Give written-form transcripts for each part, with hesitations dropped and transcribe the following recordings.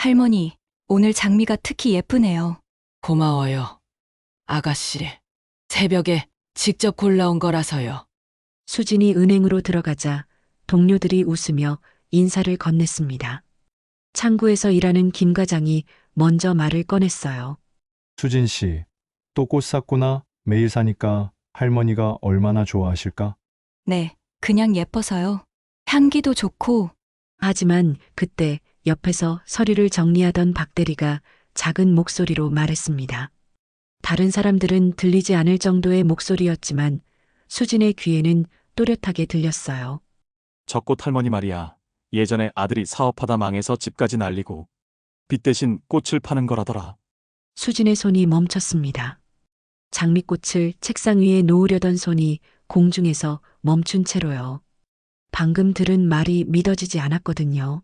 할머니, 오늘 장미가 특히 예쁘네요. 고마워요. 아가씨. 새벽에 직접 골라온 거라서요. 수진이 은행으로 들어가자 동료들이 웃으며 인사를 건넸습니다. 창구에서 일하는 김 과장이 먼저 말을 꺼냈어요. 수진 씨, 또 꽃 샀구나. 매일 사니까 할머니가 얼마나 좋아하실까? 네, 그냥 예뻐서요. 향기도 좋고, 하지만 그때 옆에서 서류를 정리하던 박 대리가 작은 목소리로 말했습니다. 다른 사람들은 들리지 않을 정도의 목소리였지만 수진의 귀에는 또렷하게 들렸어요. 저 꽃 할머니 말이야. 예전에 아들이 사업하다 망해서 집까지 날리고 빚 대신 꽃을 파는 거라더라. 수진의 손이 멈췄습니다. 장미꽃을 책상 위에 놓으려던 손이 공중에서 멈춘 채로요. 방금 들은 말이 믿어지지 않았거든요.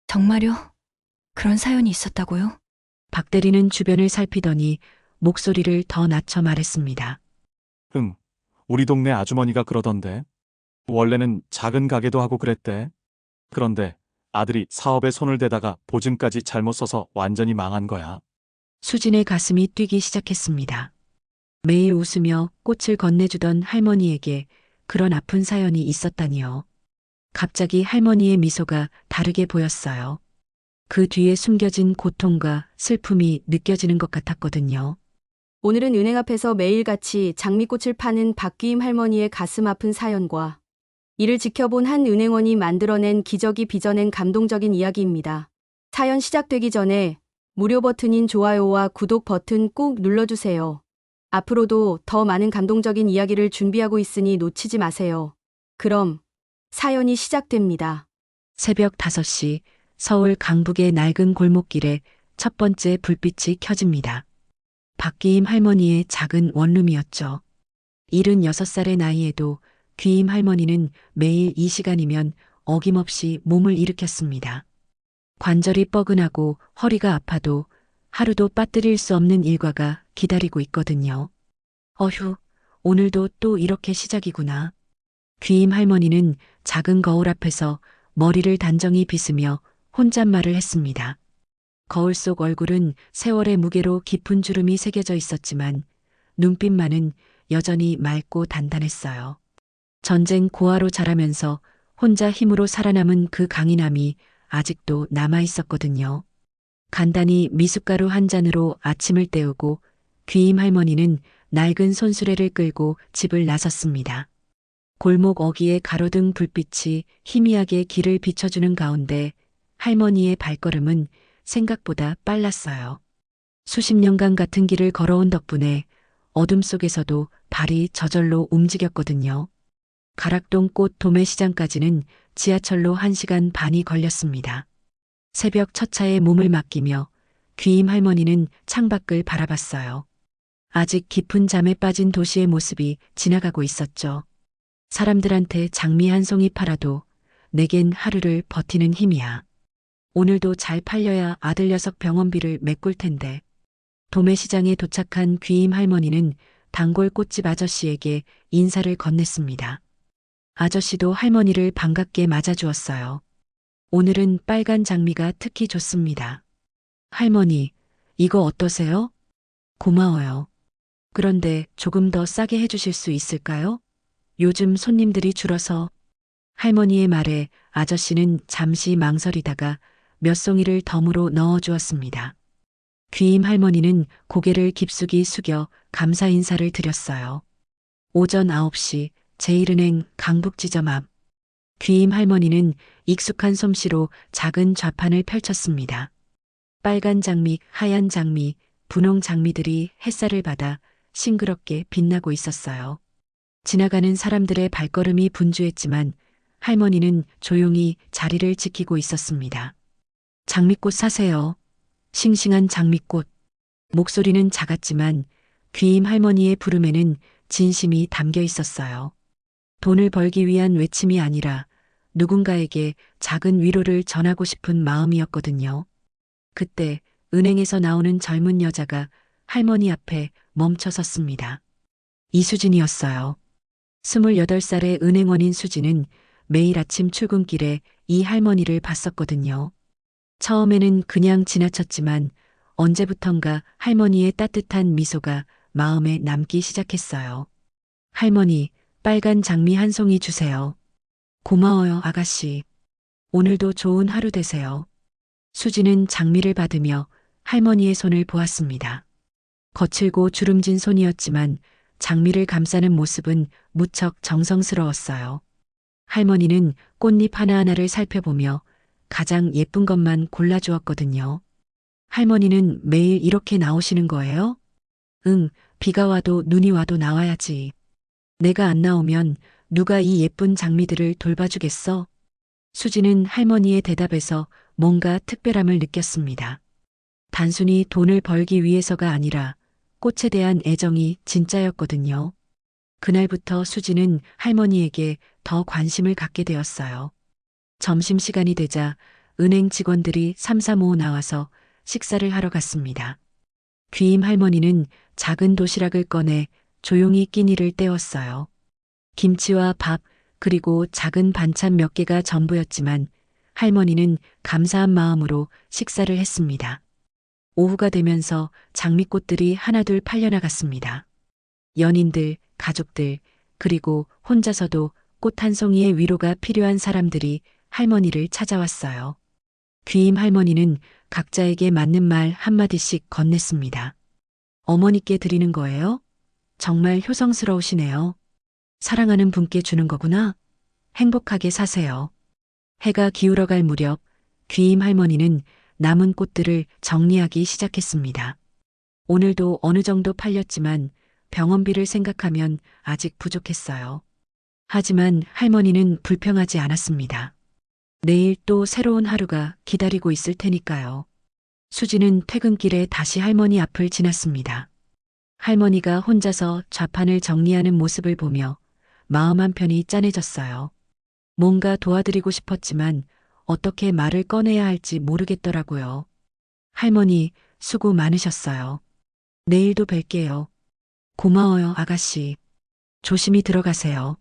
정말요? 그런 사연이 있었다고요? 박 대리는 주변을 살피더니 목소리를 더 낮춰 말했습니다. 응, 우리 동네 아주머니가 그러던데. 원래는 작은 가게도 하고 그랬대. 그런데 아들이 사업에 손을 대다가 보증까지 잘못 써서 완전히 망한 거야. 수진의 가슴이 뛰기 시작했습니다. 매일 웃으며 꽃을 건네주던 할머니에게 그런 아픈 사연이 있었다니요. 갑자기 할머니의 미소가 다르게 보였어요. 그 뒤에 숨겨진 고통과 슬픔이 느껴지는 것 같았거든요. 오늘은 은행 앞에서 매일같이 장미꽃을 파는 박귀임 할머니의 가슴 아픈 사연과 이를 지켜본 한 은행원이 만들어낸 기적이 빚어낸 감동적인 이야기입니다. 사연 시작되기 전에 무료 버튼인 좋아요와 구독 버튼 꼭 눌러주세요. 앞으로도 더 많은 감동적인 이야기를 준비하고 있으니 놓치지 마세요. 그럼 사연이 시작됩니다. 새벽 5시 서울 강북의 낡은 골목길에 첫 번째 불빛이 켜집니다. 박귀임 할머니의 작은 원룸이었죠. 76살의 나이에도 귀임 할머니는 매일 이 시간이면 어김없이 몸을 일으켰습니다. 관절이 뻐근하고 허리가 아파도 하루도 빠뜨릴 수 없는 일과가 기다리고 있거든요. 어휴, 오늘도 또 이렇게 시작이구나. 귀임 할머니는 작은 거울 앞에서 머리를 단정히 빗으며 혼잣말을 했습니다. 거울 속 얼굴은 세월의 무게로 깊은 주름이 새겨져 있었지만 눈빛만은 여전히 맑고 단단했어요. 전쟁 고아로 자라면서 혼자 힘으로 살아남은 그 강인함이 아직도 남아 있었거든요. 간단히 미숫가루 한 잔으로 아침을 때우고 귀임 할머니는 낡은 손수레를 끌고 집을 나섰습니다. 골목 어귀의 가로등 불빛이 희미하게 길을 비춰주는 가운데 할머니의 발걸음은 생각보다 빨랐어요. 수십 년간 같은 길을 걸어온 덕분에 어둠 속에서도 발이 저절로 움직였거든요. 가락동 꽃 도매시장까지는 지하철로 1시간 반이 걸렸습니다. 새벽 첫 차에 몸을 맡기며 귀임 할머니는 창밖을 바라봤어요. 아직 깊은 잠에 빠진 도시의 모습이 지나가고 있었죠. 사람들한테 장미 한 송이 팔아도 내겐 하루를 버티는 힘이야. 오늘도 잘 팔려야 아들 녀석 병원비를 메꿀 텐데. 도매시장에 도착한 귀임 할머니는 단골 꽃집 아저씨에게 인사를 건넸습니다. 아저씨도 할머니를 반갑게 맞아주었어요. 오늘은 빨간 장미가 특히 좋습니다. 할머니, 이거 어떠세요? 고마워요. 그런데 조금 더 싸게 해주실 수 있을까요? 요즘 손님들이 줄어서. 할머니의 말에 아저씨는 잠시 망설이다가 몇 송이를 덤으로 넣어주었습니다. 귀임 할머니는 고개를 깊숙이 숙여 감사 인사를 드렸어요. 오전 9시 제1은행 강북지점 앞. 귀임 할머니는 익숙한 솜씨로 작은 좌판을 펼쳤습니다. 빨간 장미, 하얀 장미, 분홍 장미들이 햇살을 받아 싱그럽게 빛나고 있었어요. 지나가는 사람들의 발걸음이 분주했지만 할머니는 조용히 자리를 지키고 있었습니다. 장미꽃 사세요. 싱싱한 장미꽃. 목소리는 작았지만 귀임 할머니의 부름에는 진심이 담겨 있었어요. 돈을 벌기 위한 외침이 아니라 누군가에게 작은 위로를 전하고 싶은 마음이었거든요. 그때 은행에서 나오는 젊은 여자가 할머니 앞에 멈춰 섰습니다. 이수진이었어요. 28살의 은행원인 수진은 매일 아침 출근길에 이 할머니를 봤었거든요. 처음에는 그냥 지나쳤지만 언제부턴가 할머니의 따뜻한 미소가 마음에 남기 시작했어요. 할머니, 빨간 장미 한 송이 주세요. 고마워요, 아가씨. 오늘도 좋은 하루 되세요. 수지는 장미를 받으며 할머니의 손을 보았습니다. 거칠고 주름진 손이었지만 장미를 감싸는 모습은 무척 정성스러웠어요. 할머니는 꽃잎 하나하나를 살펴보며 가장 예쁜 것만 골라주었거든요. 할머니는 매일 이렇게 나오시는 거예요? 응, 비가 와도 눈이 와도 나와야지. 내가 안 나오면 누가 이 예쁜 장미들을 돌봐주겠어? 수지는 할머니의 대답에서 뭔가 특별함을 느꼈습니다. 단순히 돈을 벌기 위해서가 아니라 꽃에 대한 애정이 진짜였거든요. 그날부터 수지는 할머니에게 더 관심을 갖게 되었어요. 점심시간이 되자 은행 직원들이 삼삼오오 나와서 식사를 하러 갔습니다. 귀임 할머니는 작은 도시락을 꺼내 조용히 끼니를 때웠어요. 김치와 밥, 그리고 작은 반찬 몇 개가 전부였지만 할머니는 감사한 마음으로 식사를 했습니다. 오후가 되면서 장미꽃들이 하나둘 팔려나갔습니다. 연인들, 가족들, 그리고 혼자서도 꽃 한 송이의 위로가 필요한 사람들이 할머니를 찾아왔어요. 귀임 할머니는 각자에게 맞는 말 한마디씩 건넸습니다. 어머니께 드리는 거예요? 정말 효성스러우시네요. 사랑하는 분께 주는 거구나. 행복하게 사세요. 해가 기울어갈 무렵 귀임 할머니는 남은 꽃들을 정리하기 시작했습니다. 오늘도 어느 정도 팔렸지만 병원비를 생각하면 아직 부족했어요. 하지만 할머니는 불평하지 않았습니다. 내일 또 새로운 하루가 기다리고 있을 테니까요. 수지는 퇴근길에 다시 할머니 앞을 지났습니다. 할머니가 혼자서 좌판을 정리하는 모습을 보며 마음 한편이 짠해졌어요. 뭔가 도와드리고 싶었지만 어떻게 말을 꺼내야 할지 모르겠더라고요. 할머니, 수고 많으셨어요. 내일도 뵐게요. 고마워요, 아가씨. 조심히 들어가세요.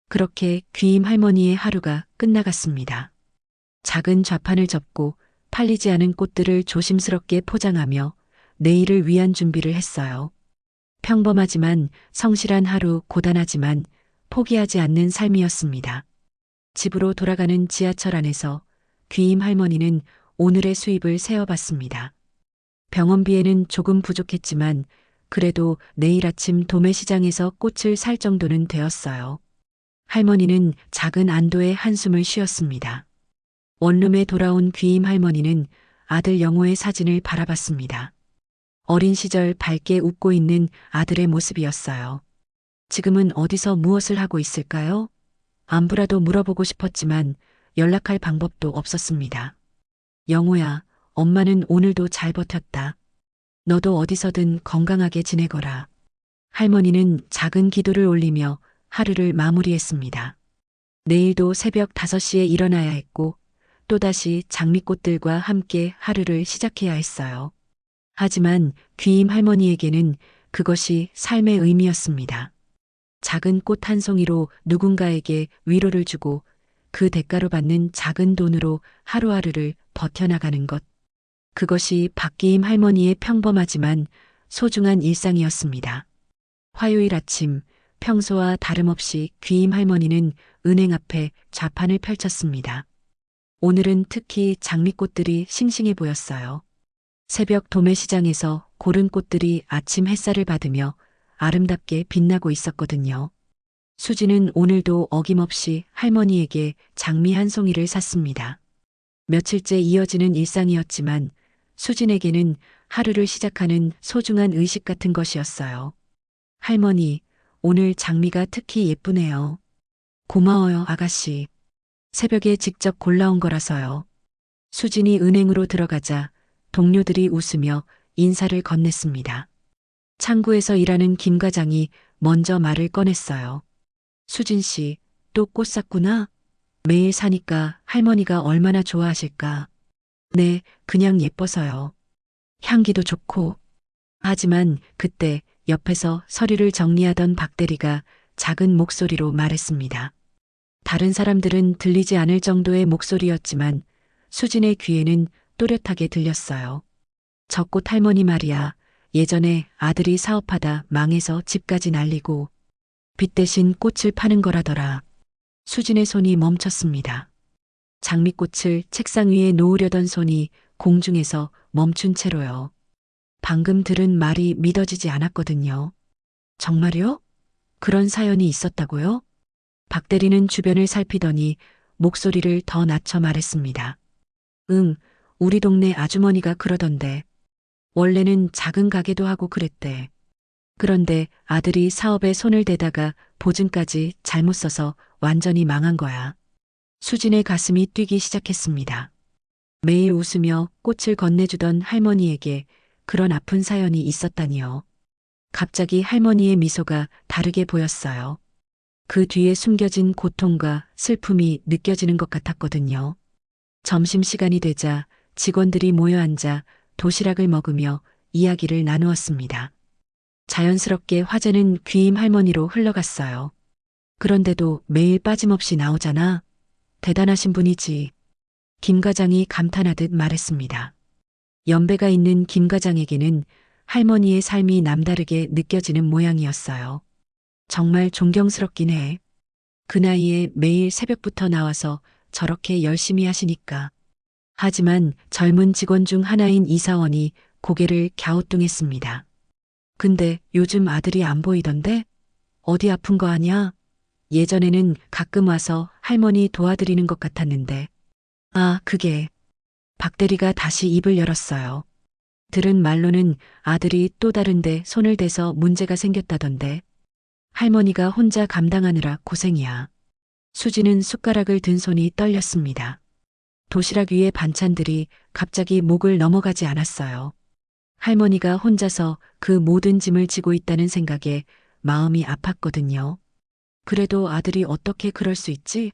그렇게 귀임 할머니의 하루가 끝나갔습니다. 작은 좌판을 접고 팔리지 않은 꽃들을 조심스럽게 포장하며 내일을 위한 준비를 했어요. 평범하지만 성실한 하루, 고단하지만 포기하지 않는 삶이었습니다. 집으로 돌아가는 지하철 안에서 귀임 할머니는 오늘의 수입을 세어봤습니다. 병원비에는 조금 부족했지만 그래도 내일 아침 도매시장에서 꽃을 살 정도는 되었어요. 할머니는 작은 안도의 한숨을 쉬었습니다. 원룸에 돌아온 귀임 할머니는 아들 영호의 사진을 바라봤습니다. 어린 시절 밝게 웃고 있는 아들의 모습이었어요. 지금은 어디서 무엇을 하고 있을까요? 안부라도 물어보고 싶었지만 연락할 방법도 없었습니다. 영호야, 엄마는 오늘도 잘 버텼다. 너도 어디서든 건강하게 지내거라. 할머니는 작은 기도를 올리며 하루를 마무리했습니다. 내일도 새벽 5시에 일어나야 했고 또다시 장미꽃들과 함께 하루를 시작해야 했어요. 하지만 귀임 할머니에게는 그것이 삶의 의미였습니다. 작은 꽃 한 송이로 누군가에게 위로를 주고 그 대가로 받는 작은 돈으로 하루하루를 버텨나가는 것. 그것이 박기임 할머니의 평범하지만 소중한 일상이었습니다. 화요일 아침 평소와 다름없이 귀임 할머니는 은행 앞에 좌판을 펼쳤습니다. 오늘은 특히 장미꽃들이 싱싱해 보였어요. 새벽 도매시장에서 고른 꽃들이 아침 햇살을 받으며 아름답게 빛나고 있었거든요. 수지는 오늘도 어김없이 할머니에게 장미 한 송이를 샀습니다. 며칠째 이어지는 일상이었지만 수진에게는 하루를 시작하는 소중한 의식 같은 것이었어요. 할머니, 오늘 장미가 특히 예쁘네요. 고마워요, 아가씨. 새벽에 직접 골라온 거라서요. 수진이 은행으로 들어가자 동료들이 웃으며 인사를 건넸습니다. 창구에서 일하는 김 과장이 먼저 말을 꺼냈어요. 수진 씨, 또 꽃 샀구나? 매일 사니까 할머니가 얼마나 좋아하실까? 네, 그냥 예뻐서요. 향기도 좋고. 하지만 그때 옆에서 서류를 정리하던 박대리가 작은 목소리로 말했습니다. 다른 사람들은 들리지 않을 정도의 목소리였지만 수진의 귀에는 또렷하게 들렸어요. 저 꽃 할머니 말이야. 예전에 아들이 사업하다 망해서 집까지 날리고 빚 대신 꽃을 파는 거라더라. 수진의 손이 멈췄습니다. 장미꽃을 책상 위에 놓으려던 손이 공중에서 멈춘 채로요. 방금 들은 말이 믿어지지 않았거든요. 정말요? 그런 사연이 있었다고요? 박 대리는 주변을 살피더니 목소리를 더 낮춰 말했습니다. 응, 우리 동네 아주머니가 그러던데. 원래는 작은 가게도 하고 그랬대. 그런데 아들이 사업에 손을 대다가 보증까지 잘못 써서 완전히 망한 거야. 수진의 가슴이 뛰기 시작했습니다. 매일 웃으며 꽃을 건네주던 할머니에게 그런 아픈 사연이 있었다니요. 갑자기 할머니의 미소가 다르게 보였어요. 그 뒤에 숨겨진 고통과 슬픔이 느껴지는 것 같았거든요. 점심시간이 되자 직원들이 모여 앉아 도시락을 먹으며 이야기를 나누었습니다. 자연스럽게 화제는 귀임 할머니로 흘러갔어요. 그런데도 매일 빠짐없이 나오잖아. 대단하신 분이지. 김 과장이 감탄하듯 말했습니다. 연배가 있는 김 과장에게는 할머니의 삶이 남다르게 느껴지는 모양이었어요. 정말 존경스럽긴 해. 그 나이에 매일 새벽부터 나와서 저렇게 열심히 하시니까. 하지만 젊은 직원 중 하나인 이사원이 고개를 갸우뚱했습니다. 근데 요즘 아들이 안 보이던데? 어디 아픈 거 아냐? 예전에는 가끔 와서 할머니 도와드리는 것 같았는데. 아, 그게. 박 대리가 다시 입을 열었어요. 들은 말로는 아들이 또 다른데 손을 대서 문제가 생겼다던데. 할머니가 혼자 감당하느라 고생이야. 수지는 숟가락을 든 손이 떨렸습니다. 도시락 위의 반찬들이 갑자기 목을 넘어가지 않았어요. 할머니가 혼자서 그 모든 짐을 지고 있다는 생각에 마음이 아팠거든요. 그래도 아들이 어떻게 그럴 수 있지?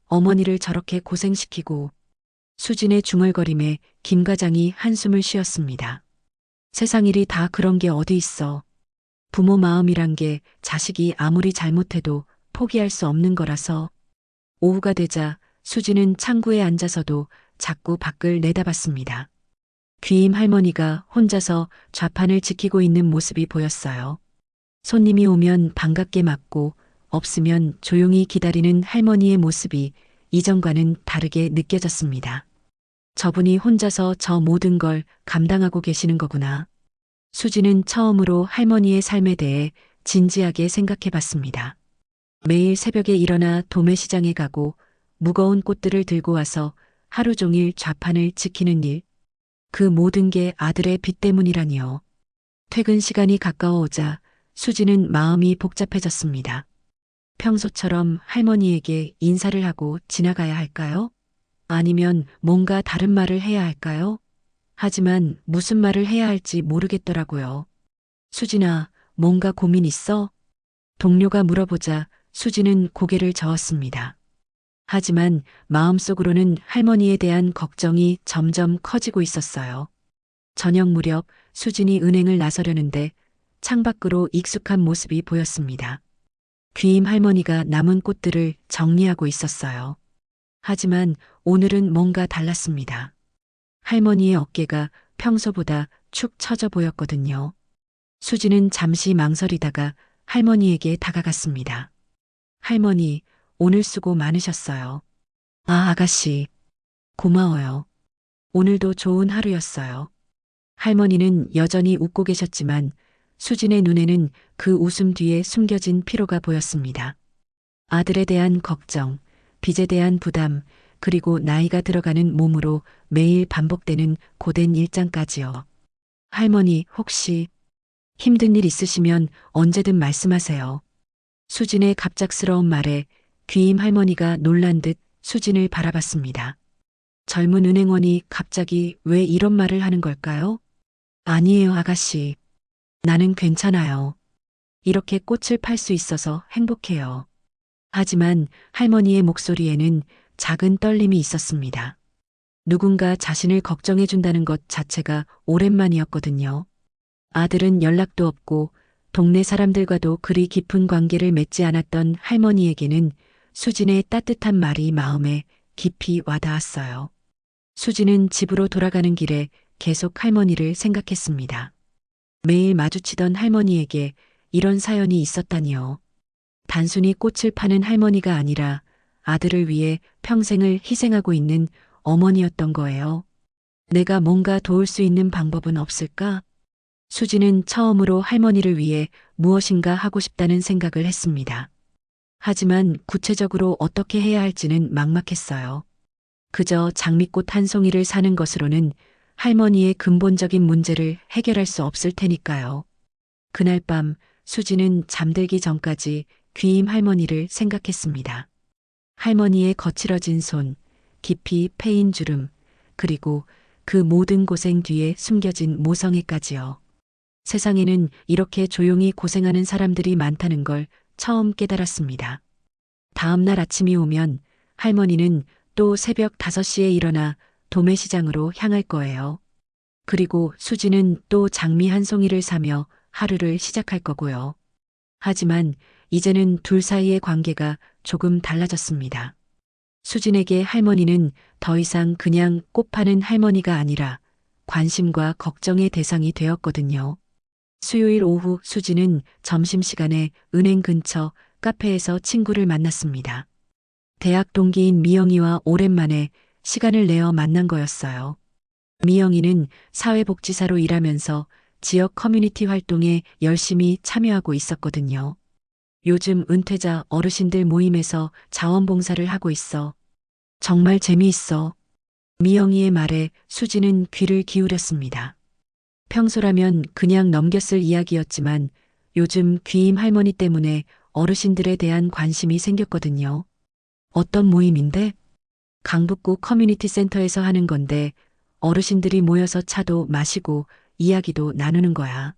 어머니를 저렇게 고생시키고. 수진의 중얼거림에 김 과장이 한숨을 쉬었습니다. 세상 일이 다 그런 게 어디 있어. 부모 마음이란 게 자식이 아무리 잘못해도 포기할 수 없는 거라서. 오후가 되자 수진은 창구에 앉아서도 자꾸 밖을 내다봤습니다. 귀임 할머니가 혼자서 좌판을 지키고 있는 모습이 보였어요. 손님이 오면 반갑게 맞고 없으면 조용히 기다리는 할머니의 모습이 이전과는 다르게 느껴졌습니다. 저분이 혼자서 저 모든 걸 감당하고 계시는 거구나. 수지는 처음으로 할머니의 삶에 대해 진지하게 생각해 봤습니다. 매일 새벽에 일어나 도매시장에 가고 무거운 꽃들을 들고 와서 하루 종일 좌판을 지키는 일. 그 모든 게 아들의 빚 때문이라니요. 퇴근 시간이 가까워오자 수지는 마음이 복잡해졌습니다. 평소처럼 할머니에게 인사를 하고 지나가야 할까요? 아니면 뭔가 다른 말을 해야 할까요? 하지만 무슨 말을 해야 할지 모르겠더라고요. 수진아, 뭔가 고민 있어? 동료가 물어보자 수지는 고개를 저었습니다. 하지만 마음속으로는 할머니에 대한 걱정이 점점 커지고 있었어요. 저녁 무렵 수진이 은행을 나서려는데 창밖으로 익숙한 모습이 보였습니다. 귀임 할머니가 남은 꽃들을 정리하고 있었어요. 하지만 오늘은 뭔가 달랐습니다. 할머니의 어깨가 평소보다 축 처져 보였거든요. 수지는 잠시 망설이다가 할머니에게 다가갔습니다. 할머니, 오늘 수고 많으셨어요. 아, 아가씨. 고마워요. 오늘도 좋은 하루였어요. 할머니는 여전히 웃고 계셨지만 수진의 눈에는 그 웃음 뒤에 숨겨진 피로가 보였습니다. 아들에 대한 걱정, 빚에 대한 부담, 그리고 나이가 들어가는 몸으로 매일 반복되는 고된 일상까지요. 할머니, 혹시 힘든 일 있으시면 언제든 말씀하세요. 수진의 갑작스러운 말에 귀임 할머니가 놀란 듯 수진을 바라봤습니다. 젊은 은행원이 갑자기 왜 이런 말을 하는 걸까요? 아니에요, 아가씨. 나는 괜찮아요. 이렇게 꽃을 팔 수 있어서 행복해요. 하지만 할머니의 목소리에는 작은 떨림이 있었습니다. 누군가 자신을 걱정해준다는 것 자체가 오랜만이었거든요. 아들은 연락도 없고 동네 사람들과도 그리 깊은 관계를 맺지 않았던 할머니에게는 수진의 따뜻한 말이 마음에 깊이 와닿았어요. 수지는 집으로 돌아가는 길에 계속 할머니를 생각했습니다. 매일 마주치던 할머니에게 이런 사연이 있었다니요. 단순히 꽃을 파는 할머니가 아니라 아들을 위해 평생을 희생하고 있는 어머니였던 거예요. 내가 뭔가 도울 수 있는 방법은 없을까? 수지는 처음으로 할머니를 위해 무엇인가 하고 싶다는 생각을 했습니다. 하지만 구체적으로 어떻게 해야 할지는 막막했어요. 그저 장미꽃 한 송이를 사는 것으로는 할머니의 근본적인 문제를 해결할 수 없을 테니까요. 그날 밤 수지는 잠들기 전까지 귀임 할머니를 생각했습니다. 할머니의 거칠어진 손, 깊이 패인 주름, 그리고 그 모든 고생 뒤에 숨겨진 모성애까지요. 세상에는 이렇게 조용히 고생하는 사람들이 많다는 걸 처음 깨달았습니다. 다음 날 아침이 오면 할머니는 또 새벽 5시에 일어나 도매시장으로 향할 거예요. 그리고 수지는 또 장미 한 송이를 사며 하루를 시작할 거고요. 하지만 이제는 둘 사이의 관계가 조금 달라졌습니다. 수진에게 할머니는 더 이상 그냥 꽃 파는 할머니가 아니라 관심과 걱정의 대상이 되었거든요. 수요일 오후 수진은 점심시간에 은행 근처 카페에서 친구를 만났습니다. 대학 동기인 미영이와 오랜만에 시간을 내어 만난 거였어요. 미영이는 사회복지사로 일하면서 지역 커뮤니티 활동에 열심히 참여하고 있었거든요. 요즘 은퇴자 어르신들 모임에서 자원봉사를 하고 있어. 정말 재미있어. 미영이의 말에 수지는 귀를 기울였습니다. 평소라면 그냥 넘겼을 이야기였지만 요즘 귀임 할머니 때문에 어르신들에 대한 관심이 생겼거든요. 어떤 모임인데? 강북구 커뮤니티 센터에서 하는 건데 어르신들이 모여서 차도 마시고 이야기도 나누는 거야.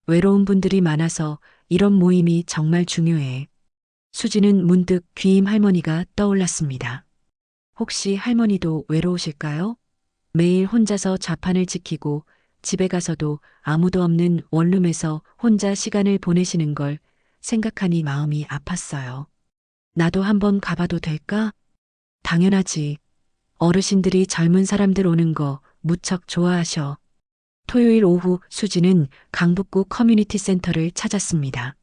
외로운 분들이 많아서 이런 모임이 정말 중요해. 수지는 문득 귀임 할머니가 떠올랐습니다. 혹시 할머니도 외로우실까요? 매일 혼자서 좌판을 지키고 집에 가서도 아무도 없는 원룸에서 혼자 시간을 보내시는 걸 생각하니 마음이 아팠어요. 나도 한번 가봐도 될까? 당연하지. 어르신들이 젊은 사람들 오는 거 무척 좋아하셔. 토요일 오후 수지는 강북구 커뮤니티 센터를 찾았습니다.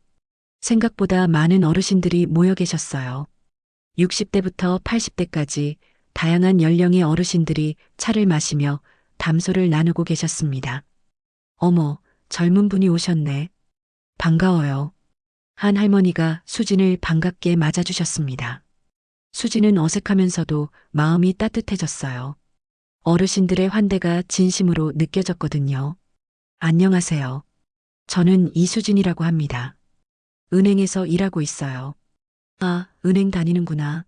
생각보다 많은 어르신들이 모여 계셨어요. 60대부터 80대까지 다양한 연령의 어르신들이 차를 마시며 담소를 나누고 계셨습니다. 어머, 젊은 분이 오셨네. 반가워요. 한 할머니가 수진을 반갑게 맞아주셨습니다. 수진은 어색하면서도 마음이 따뜻해졌어요. 어르신들의 환대가 진심으로 느껴졌거든요. 안녕하세요. 저는 이수진이라고 합니다. 은행에서 일하고 있어요. 아, 은행 다니는구나.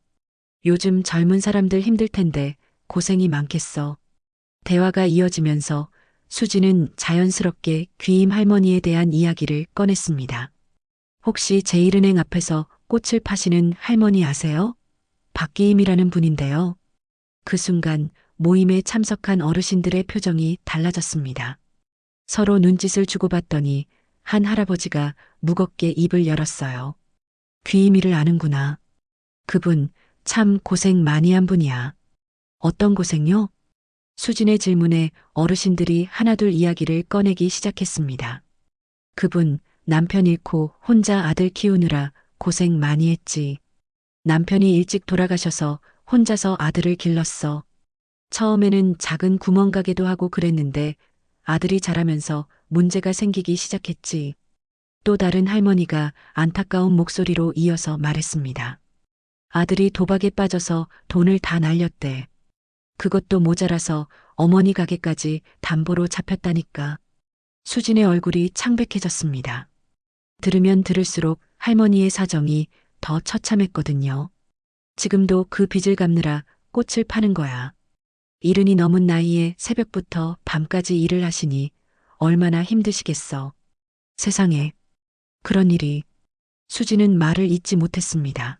요즘 젊은 사람들 힘들 텐데 고생이 많겠어. 대화가 이어지면서 수진은 자연스럽게 귀임 할머니에 대한 이야기를 꺼냈습니다. 혹시 제1은행 앞에서 꽃을 파시는 할머니 아세요? 박기임이라는 분인데요. 그 순간 모임에 참석한 어르신들의 표정이 달라졌습니다. 서로 눈짓을 주고받더니 한 할아버지가 무겁게 입을 열었어요. 귀임이를 아는구나. 그분 참 고생 많이 한 분이야. 어떤 고생요? 수진의 질문에 어르신들이 하나둘 이야기를 꺼내기 시작했습니다. 그분 남편 잃고 혼자 아들 키우느라 고생 많이 했지. 남편이 일찍 돌아가셔서 혼자서 아들을 길렀어. 처음에는 작은 구멍가게도 하고 그랬는데 아들이 자라면서 문제가 생기기 시작했지. 또 다른 할머니가 안타까운 목소리로 이어서 말했습니다. 아들이 도박에 빠져서 돈을 다 날렸대. 그것도 모자라서 어머니 가게까지 담보로 잡혔다니까. 수진의 얼굴이 창백해졌습니다. 들으면 들을수록 할머니의 사정이 더 처참했거든요. 지금도 그 빚을 갚느라 꽃을 파는 거야. 이른이 넘은 나이에 새벽부터 밤까지 일을 하시니 얼마나 힘드시겠어. 세상에. 그런 일이. 수지는 말을 잇지 못했습니다.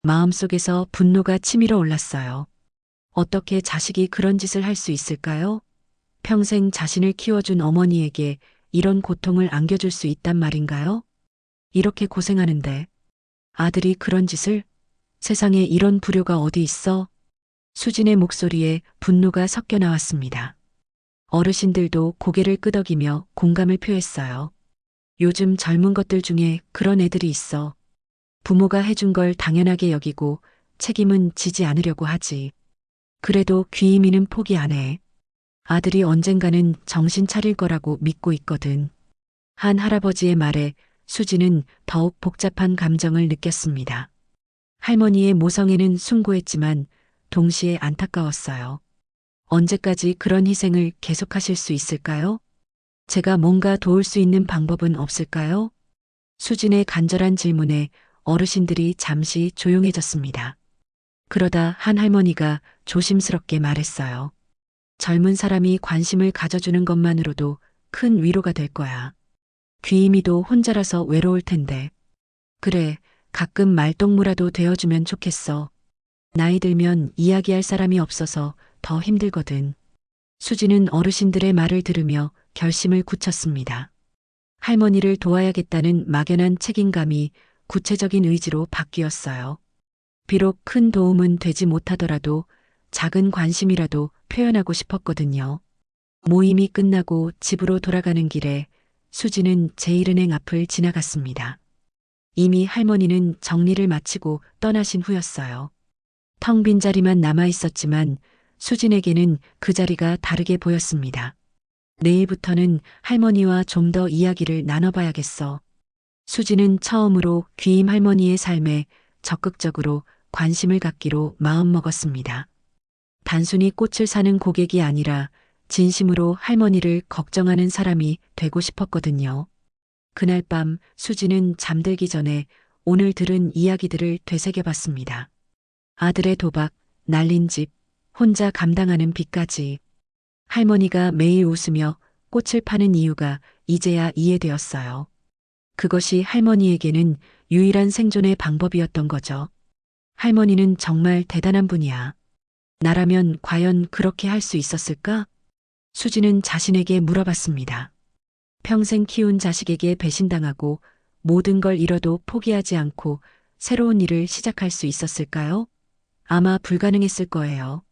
마음속에서 분노가 치밀어 올랐어요. 어떻게 자식이 그런 짓을 할 수 있을까요? 평생 자신을 키워준 어머니에게 이런 고통을 안겨줄 수 있단 말인가요? 이렇게 고생하는데 아들이 그런 짓을? 세상에 이런 불효가 어디 있어? 수진의 목소리에 분노가 섞여 나왔습니다. 어르신들도 고개를 끄덕이며 공감을 표했어요. 요즘 젊은 것들 중에 그런 애들이 있어. 부모가 해준 걸 당연하게 여기고 책임은 지지 않으려고 하지. 그래도 귀이미는 포기 안 해. 아들이 언젠가는 정신 차릴 거라고 믿고 있거든. 한 할아버지의 말에 수지는 더욱 복잡한 감정을 느꼈습니다. 할머니의 모성애는 숭고했지만 동시에 안타까웠어요. 언제까지 그런 희생을 계속하실 수 있을까요? 제가 뭔가 도울 수 있는 방법은 없을까요? 수진의 간절한 질문에 어르신들이 잠시 조용해졌습니다. 그러다 한 할머니가 조심스럽게 말했어요. 젊은 사람이 관심을 가져주는 것만으로도 큰 위로가 될 거야. 귀이미도 혼자라서 외로울 텐데. 그래, 가끔 말동무라도 되어주면 좋겠어. 나이 들면 이야기할 사람이 없어서 더 힘들거든. 수지는 어르신들의 말을 들으며 결심을 굳혔습니다. 할머니를 도와야겠다는 막연한 책임감이 구체적인 의지로 바뀌었어요. 비록 큰 도움은 되지 못하더라도 작은 관심이라도 표현하고 싶었거든요. 모임이 끝나고 집으로 돌아가는 길에 수지는 제1은행 앞을 지나갔습니다. 이미 할머니는 정리를 마치고 떠나신 후였어요. 텅 빈 자리만 남아 있었지만 수진에게는 그 자리가 다르게 보였습니다. 내일부터는 할머니와 좀 더 이야기를 나눠봐야겠어. 수진은 처음으로 귀임 할머니의 삶에 적극적으로 관심을 갖기로 마음먹었습니다. 단순히 꽃을 사는 고객이 아니라 진심으로 할머니를 걱정하는 사람이 되고 싶었거든요. 그날 밤 수지는 잠들기 전에 오늘 들은 이야기들을 되새겨봤습니다. 아들의 도박, 날린 집, 혼자 감당하는 빚까지. 할머니가 매일 웃으며 꽃을 파는 이유가 이제야 이해되었어요. 그것이 할머니에게는 유일한 생존의 방법이었던 거죠. 할머니는 정말 대단한 분이야. 나라면 과연 그렇게 할 수 있었을까? 수지는 자신에게 물어봤습니다. 평생 키운 자식에게 배신당하고 모든 걸 잃어도 포기하지 않고 새로운 일을 시작할 수 있었을까요? 아마 불가능했을 거예요.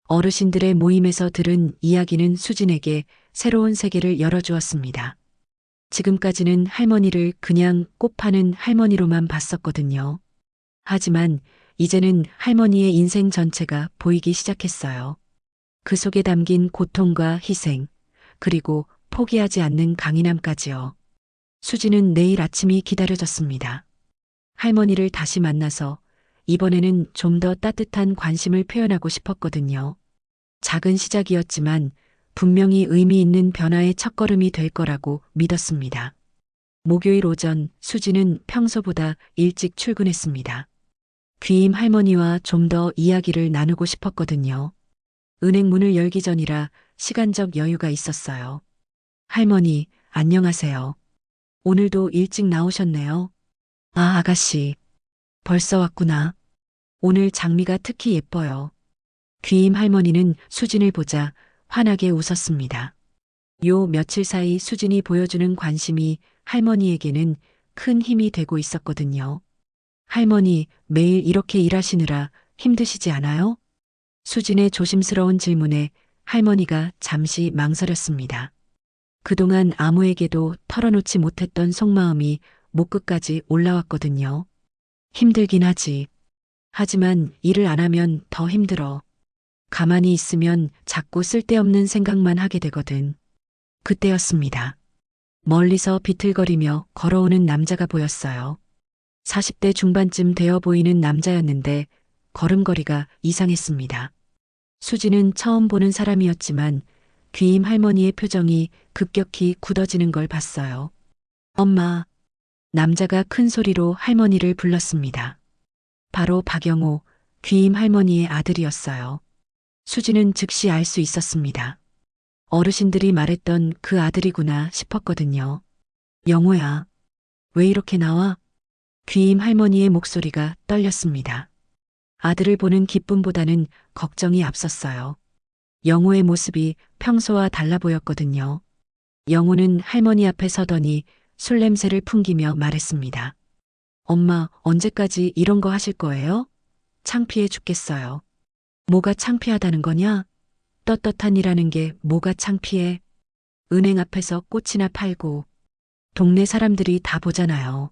어르신들의 모임에서 들은 이야기는 수진에게 새로운 세계를 열어주었습니다. 지금까지는 할머니를 그냥 꽃 파는 할머니로만 봤었거든요. 하지만 이제는 할머니의 인생 전체가 보이기 시작했어요. 그 속에 담긴 고통과 희생, 그리고 포기하지 않는 강인함까지요. 수지는 내일 아침이 기다려졌습니다. 할머니를 다시 만나서 이번에는 좀 더 따뜻한 관심을 표현하고 싶었거든요. 작은 시작이었지만 분명히 의미 있는 변화의 첫걸음이 될 거라고 믿었습니다. 목요일 오전 수지는 평소보다 일찍 출근했습니다. 귀임 할머니와 좀 더 이야기를 나누고 싶었거든요. 은행 문을 열기 전이라 시간적 여유가 있었어요. 할머니, 안녕하세요. 오늘도 일찍 나오셨네요. 아, 아가씨. 벌써 왔구나. 오늘 장미가 특히 예뻐요. 귀임 할머니는 수진을 보자 환하게 웃었습니다. 요 며칠 사이 수진이 보여주는 관심이 할머니에게는 큰 힘이 되고 있었거든요. 할머니, 매일 이렇게 일하시느라 힘드시지 않아요? 수진의 조심스러운 질문에 할머니가 잠시 망설였습니다. 그동안 아무에게도 털어놓지 못했던 속마음이 목끝까지 올라왔거든요. 힘들긴 하지. 하지만 일을 안 하면 더 힘들어. 가만히 있으면 자꾸 쓸데없는 생각만 하게 되거든. 그때였습니다. 멀리서 비틀거리며 걸어오는 남자가 보였어요. 40대 중반쯤 되어 보이는 남자였는데 걸음걸이가 이상했습니다. 수지는 처음 보는 사람이었지만 귀임 할머니의 표정이 급격히 굳어지는 걸 봤어요. 엄마. 남자가 큰 소리로 할머니를 불렀습니다. 바로 박영호, 귀임 할머니의 아들이었어요. 수지는 즉시 알 수 있었습니다. 어르신들이 말했던 그 아들이구나 싶었거든요. 영호야, 왜 이렇게 나와? 귀임 할머니의 목소리가 떨렸습니다. 아들을 보는 기쁨보다는 걱정이 앞섰어요. 영호의 모습이 평소와 달라 보였거든요. 영호는 할머니 앞에 서더니 술 냄새를 풍기며 말했습니다. 엄마, 언제까지 이런 거 하실 거예요? 창피해 죽겠어요. 뭐가 창피하다는 거냐? 떳떳한 일하는 게 뭐가 창피해? 은행 앞에서 꽃이나 팔고 동네 사람들이 다 보잖아요.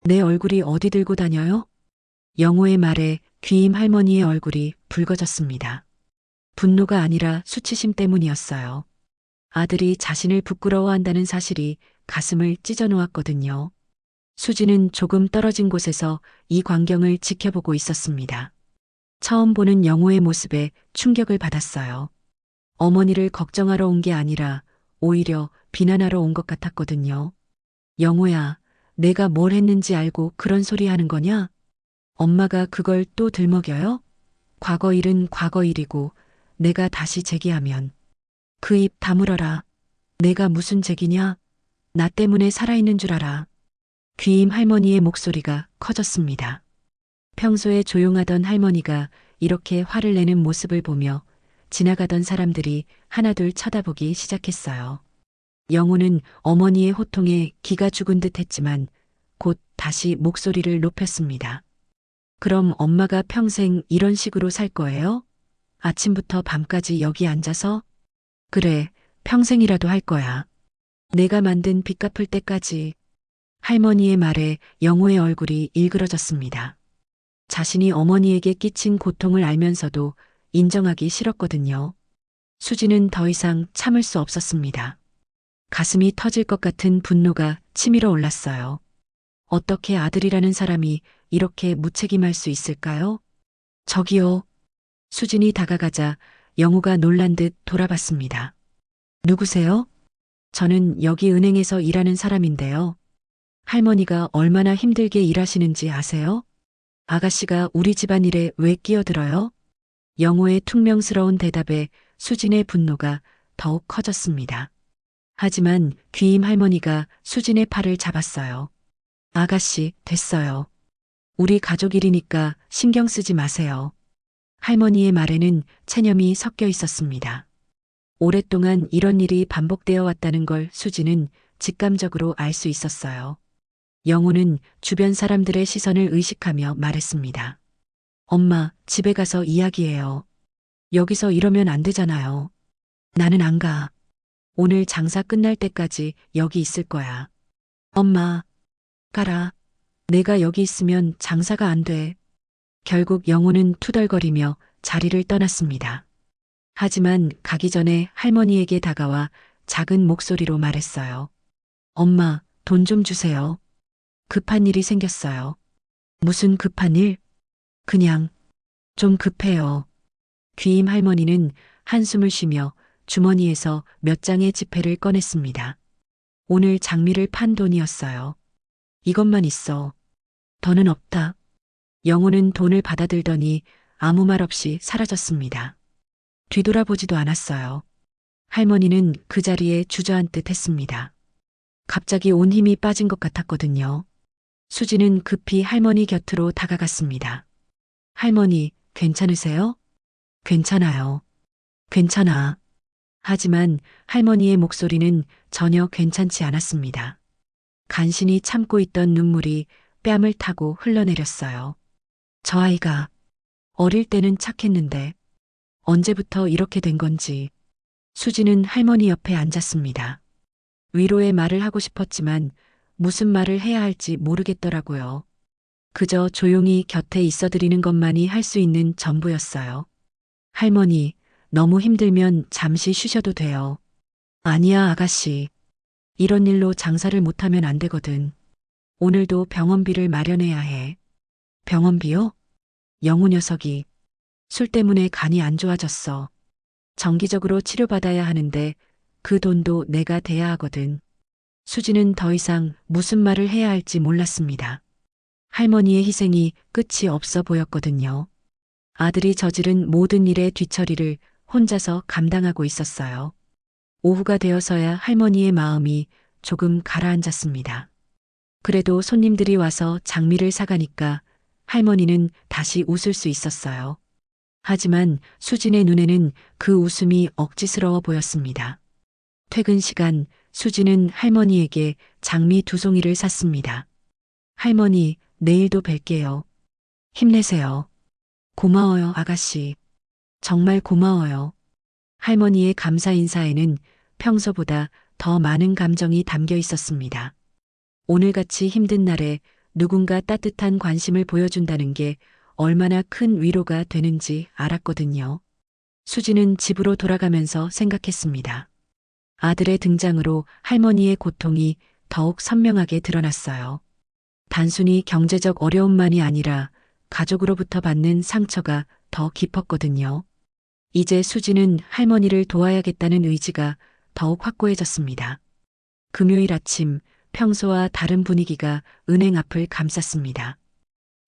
내 얼굴이 어디 들고 다녀요? 영호의 말에 귀임 할머니의 얼굴이 붉어졌습니다. 분노가 아니라 수치심 때문이었어요. 아들이 자신을 부끄러워한다는 사실이 가슴을 찢어 놓았거든요. 수지는 조금 떨어진 곳에서 이 광경을 지켜보고 있었습니다. 처음 보는 영호의 모습에 충격을 받았어요. 어머니를 걱정하러 온 게 아니라 오히려 비난하러 온 것 같았거든요. 영호야, 내가 뭘 했는지 알고 그런 소리 하는 거냐? 엄마가 그걸 또 들먹여요? 과거 일은 과거 일이고 내가 다시 제기하면 그 입 다물어라. 내가 무슨 제기냐? 나 때문에 살아있는 줄 알아. 귀임 할머니의 목소리가 커졌습니다. 평소에 조용하던 할머니가 이렇게 화를 내는 모습을 보며 지나가던 사람들이 하나둘 쳐다보기 시작했어요. 영호는 어머니의 호통에 기가 죽은 듯 했지만 곧 다시 목소리를 높였습니다. 그럼 엄마가 평생 이런 식으로 살 거예요? 아침부터 밤까지 여기 앉아서? 그래, 평생이라도 할 거야. 내가 만든 빚 갚을 때까지. 할머니의 말에 영호의 얼굴이 일그러졌습니다. 자신이 어머니에게 끼친 고통을 알면서도 인정하기 싫었거든요. 수지는 더 이상 참을 수 없었습니다. 가슴이 터질 것 같은 분노가 치밀어 올랐어요. 어떻게 아들이라는 사람이 이렇게 무책임할 수 있을까요? 저기요. 수진이 다가가자 영호가 놀란 듯 돌아봤습니다. 누구세요? 저는 여기 은행에서 일하는 사람인데요. 할머니가 얼마나 힘들게 일하시는지 아세요? 아가씨가 우리 집안일에 왜 끼어들어요? 영호의 퉁명스러운 대답에 수진의 분노가 더욱 커졌습니다. 하지만 귀임 할머니가 수진의 팔을 잡았어요. 아가씨, 됐어요. 우리 가족 일이니까 신경 쓰지 마세요. 할머니의 말에는 체념이 섞여 있었습니다. 오랫동안 이런 일이 반복되어 왔다는 걸 수지는 직감적으로 알 수 있었어요. 영호는 주변 사람들의 시선을 의식하며 말했습니다. 엄마, 집에 가서 이야기해요. 여기서 이러면 안 되잖아요. 나는 안 가. 오늘 장사 끝날 때까지 여기 있을 거야. 엄마, 가라. 내가 여기 있으면 장사가 안 돼. 결국 영호는 투덜거리며 자리를 떠났습니다. 하지만 가기 전에 할머니에게 다가와 작은 목소리로 말했어요. 엄마, 돈 좀 주세요. 급한 일이 생겼어요. 무슨 급한 일? 그냥 좀 급해요. 귀임 할머니는 한숨을 쉬며 주머니에서 몇 장의 지폐를 꺼냈습니다. 오늘 장미를 판 돈이었어요. 이것만 있어. 더는 없다. 영호는 돈을 받아들더니 아무 말 없이 사라졌습니다. 뒤돌아보지도 않았어요. 할머니는 그 자리에 주저앉듯 했습니다. 갑자기 온 힘이 빠진 것 같았거든요. 수지는 급히 할머니 곁으로 다가갔습니다. 할머니, 괜찮으세요? 괜찮아요. 괜찮아. 하지만 할머니의 목소리는 전혀 괜찮지 않았습니다. 간신히 참고 있던 눈물이 뺨을 타고 흘러내렸어요. 저 아이가 어릴 때는 착했는데 언제부터 이렇게 된 건지. 수지는 할머니 옆에 앉았습니다. 위로의 말을 하고 싶었지만 무슨 말을 해야 할지 모르겠더라고요. 그저 조용히 곁에 있어드리는 것만이 할 수 있는 전부였어요. 할머니, 너무 힘들면 잠시 쉬셔도 돼요. 아니야, 아가씨. 이런 일로 장사를 못하면 안 되거든. 오늘도 병원비를 마련해야 해. 병원비요? 영우 녀석이 술 때문에 간이 안 좋아졌어. 정기적으로 치료받아야 하는데 그 돈도 내가 대야 하거든. 수지는 더 이상 무슨 말을 해야 할지 몰랐습니다. 할머니의 희생이 끝이 없어 보였거든요. 아들이 저지른 모든 일의 뒤처리를 혼자서 감당하고 있었어요. 오후가 되어서야 할머니의 마음이 조금 가라앉았습니다. 그래도 손님들이 와서 장미를 사가니까 할머니는 다시 웃을 수 있었어요. 하지만 수진의 눈에는 그 웃음이 억지스러워 보였습니다. 퇴근 시간 수진은 할머니에게 장미 2송이를 샀습니다. 할머니, 내일도 뵐게요. 힘내세요. 고마워요, 아가씨. 정말 고마워요. 할머니의 감사 인사에는 평소보다 더 많은 감정이 담겨 있었습니다. 오늘같이 힘든 날에 누군가 따뜻한 관심을 보여준다는 게 얼마나 큰 위로가 되는지 알았거든요. 수지는 집으로 돌아가면서 생각했습니다. 아들의 등장으로 할머니의 고통이 더욱 선명하게 드러났어요. 단순히 경제적 어려움만이 아니라 가족으로부터 받는 상처가 더 깊었거든요. 이제 수지는 할머니를 도와야겠다는 의지가 더욱 확고해졌습니다. 금요일 아침 평소와 다른 분위기가 은행 앞을 감쌌습니다.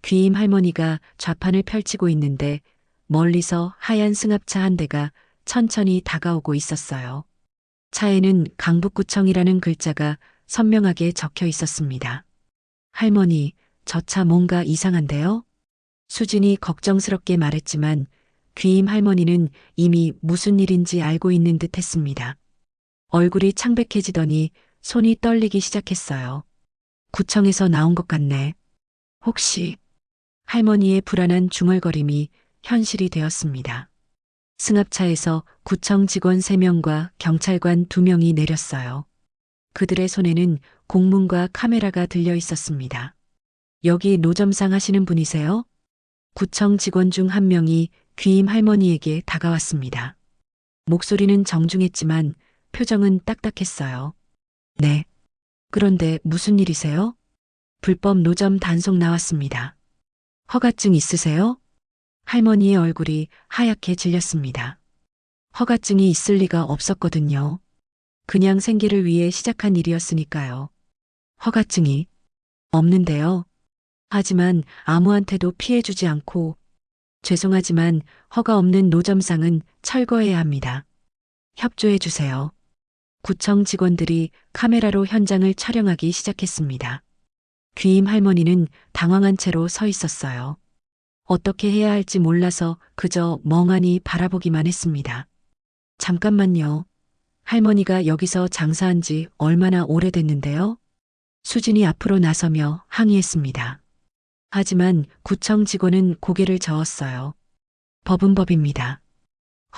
귀임 할머니가 좌판을 펼치고 있는데 멀리서 하얀 승합차 한 대가 천천히 다가오고 있었어요. 차에는 강북구청이라는 글자가 선명하게 적혀 있었습니다. 할머니, 저 차 뭔가 이상한데요? 수진이 걱정스럽게 말했지만 귀임 할머니는 이미 무슨 일인지 알고 있는 듯 했습니다. 얼굴이 창백해지더니 손이 떨리기 시작했어요. 구청에서 나온 것 같네. 혹시 할머니의 불안한 중얼거림이 현실이 되었습니다. 승합차에서 구청 직원 3명과 경찰관 2명이 내렸어요. 그들의 손에는 공문과 카메라가 들려 있었습니다. 여기 노점상 하시는 분이세요? 구청 직원 중 한 명이 귀임 할머니에게 다가왔습니다. 목소리는 정중했지만 표정은 딱딱했어요. 네. 그런데 무슨 일이세요? 불법 노점 단속 나왔습니다. 허가증 있으세요? 할머니의 얼굴이 하얗게 질렸습니다. 허가증이 있을 리가 없었거든요. 그냥 생계를 위해 시작한 일이었으니까요. 허가증이 없는데요. 하지만 아무한테도 피해주지 않고 죄송하지만 허가 없는 노점상은 철거해야 합니다. 협조해 주세요. 구청 직원들이 카메라로 현장을 촬영하기 시작했습니다. 귀임 할머니는 당황한 채로 서 있었어요. 어떻게 해야 할지 몰라서 그저 멍하니 바라보기만 했습니다. 잠깐만요. 할머니가 여기서 장사한 지 얼마나 오래됐는데요? 수진이 앞으로 나서며 항의했습니다. 하지만 구청 직원은 고개를 저었어요. 법은 법입니다.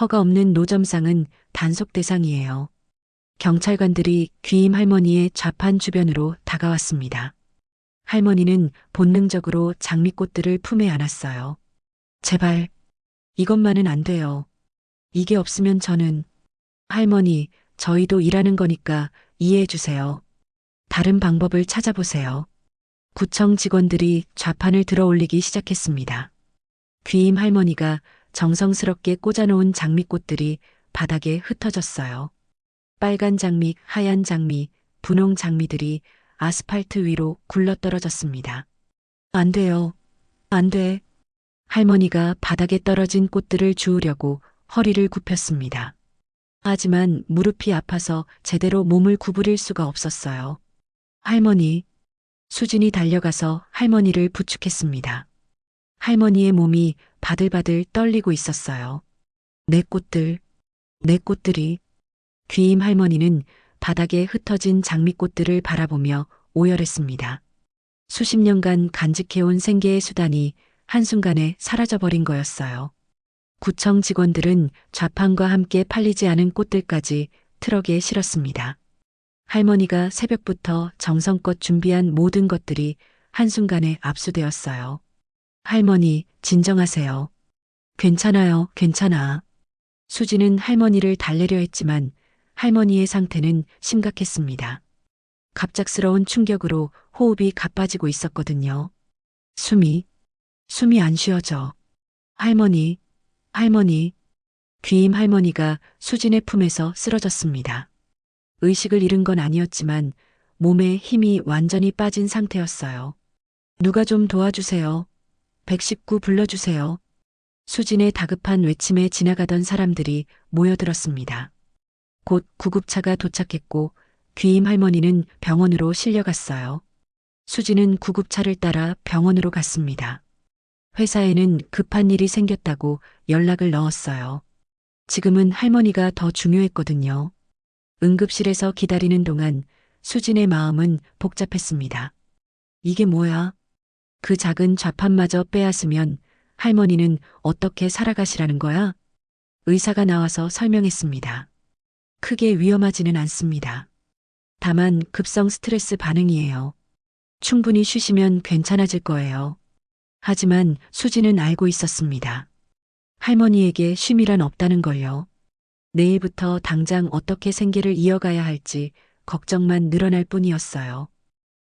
허가 없는 노점상은 단속 대상이에요. 경찰관들이 귀임 할머니의 좌판 주변으로 다가왔습니다. 할머니는 본능적으로 장미꽃들을 품에 안았어요. 제발, 이것만은 안 돼요. 이게 없으면 저는, 할머니, 저희도 일하는 거니까 이해해 주세요. 다른 방법을 찾아보세요. 구청 직원들이 좌판을 들어 올리기 시작했습니다. 귀임 할머니가 정성스럽게 꽂아놓은 장미꽃들이 바닥에 흩어졌어요. 빨간 장미, 하얀 장미, 분홍 장미들이 아스팔트 위로 굴러떨어졌습니다. 안 돼요. 안 돼. 할머니가 바닥에 떨어진 꽃들을 주우려고 허리를 굽혔습니다. 하지만 무릎이 아파서 제대로 몸을 구부릴 수가 없었어요. 할머니. 수진이 달려가서 할머니를 부축했습니다. 할머니의 몸이 바들바들 떨리고 있었어요. 내 꽃들, 내 꽃들이. 귀임 할머니는 바닥에 흩어진 장미꽃들을 바라보며 오열했습니다. 수십 년간 간직해온 생계의 수단이 한순간에 사라져버린 거였어요. 구청 직원들은 좌판과 함께 팔리지 않은 꽃들까지 트럭에 실었습니다. 할머니가 새벽부터 정성껏 준비한 모든 것들이 한순간에 압수되었어요. 할머니, 진정하세요. 괜찮아요, 괜찮아. 수지는 할머니를 달래려 했지만 할머니의 상태는 심각했습니다. 갑작스러운 충격으로 호흡이 가빠지고 있었거든요. 숨이 안 쉬어져. 할머니, 할머니. 귀임 할머니가 수진의 품에서 쓰러졌습니다. 의식을 잃은 건 아니었지만 몸에 힘이 완전히 빠진 상태였어요. 누가 좀 도와주세요. 119 불러주세요. 수진의 다급한 외침에 지나가던 사람들이 모여들었습니다. 곧 구급차가 도착했고 귀임 할머니는 병원으로 실려갔어요. 수진은 구급차를 따라 병원으로 갔습니다. 회사에는 급한 일이 생겼다고 연락을 넣었어요. 지금은 할머니가 더 중요했거든요. 응급실에서 기다리는 동안 수진의 마음은 복잡했습니다. 이게 뭐야? 그 작은 좌판마저 빼앗으면 할머니는 어떻게 살아가시라는 거야? 의사가 나와서 설명했습니다. 크게 위험하지는 않습니다. 다만 급성 스트레스 반응이에요. 충분히 쉬시면 괜찮아질 거예요. 하지만 수지는 알고 있었습니다. 할머니에게 쉼이란 없다는 걸요. 내일부터 당장 어떻게 생계를 이어가야 할지 걱정만 늘어날 뿐이었어요.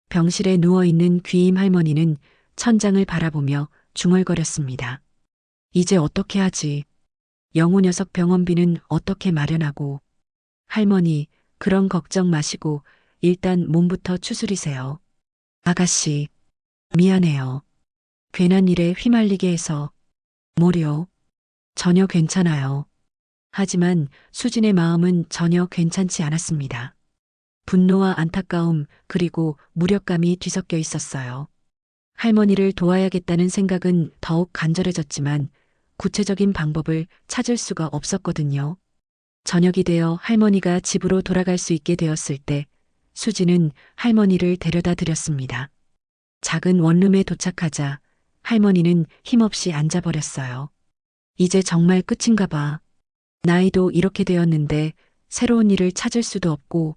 병실에 누워있는 귀임 할머니는 천장을 바라보며 중얼거렸습니다. 이제 어떻게 하지? 영우 녀석 병원비는 어떻게 마련하고? 할머니, 그런 걱정 마시고 일단 몸부터 추스리세요. 아가씨, 미안해요. 괜한 일에 휘말리게 해서. 뭐려? 전혀 괜찮아요. 하지만 수진의 마음은 전혀 괜찮지 않았습니다. 분노와 안타까움 그리고 무력감이 뒤섞여 있었어요. 할머니를 도와야겠다는 생각은 더욱 간절해졌지만 구체적인 방법을 찾을 수가 없었거든요. 저녁이 되어 할머니가 집으로 돌아갈 수 있게 되었을 때 수지는 할머니를 데려다 드렸습니다. 작은 원룸에 도착하자 할머니는 힘없이 앉아버렸어요. 이제 정말 끝인가 봐. 나이도 이렇게 되었는데 새로운 일을 찾을 수도 없고.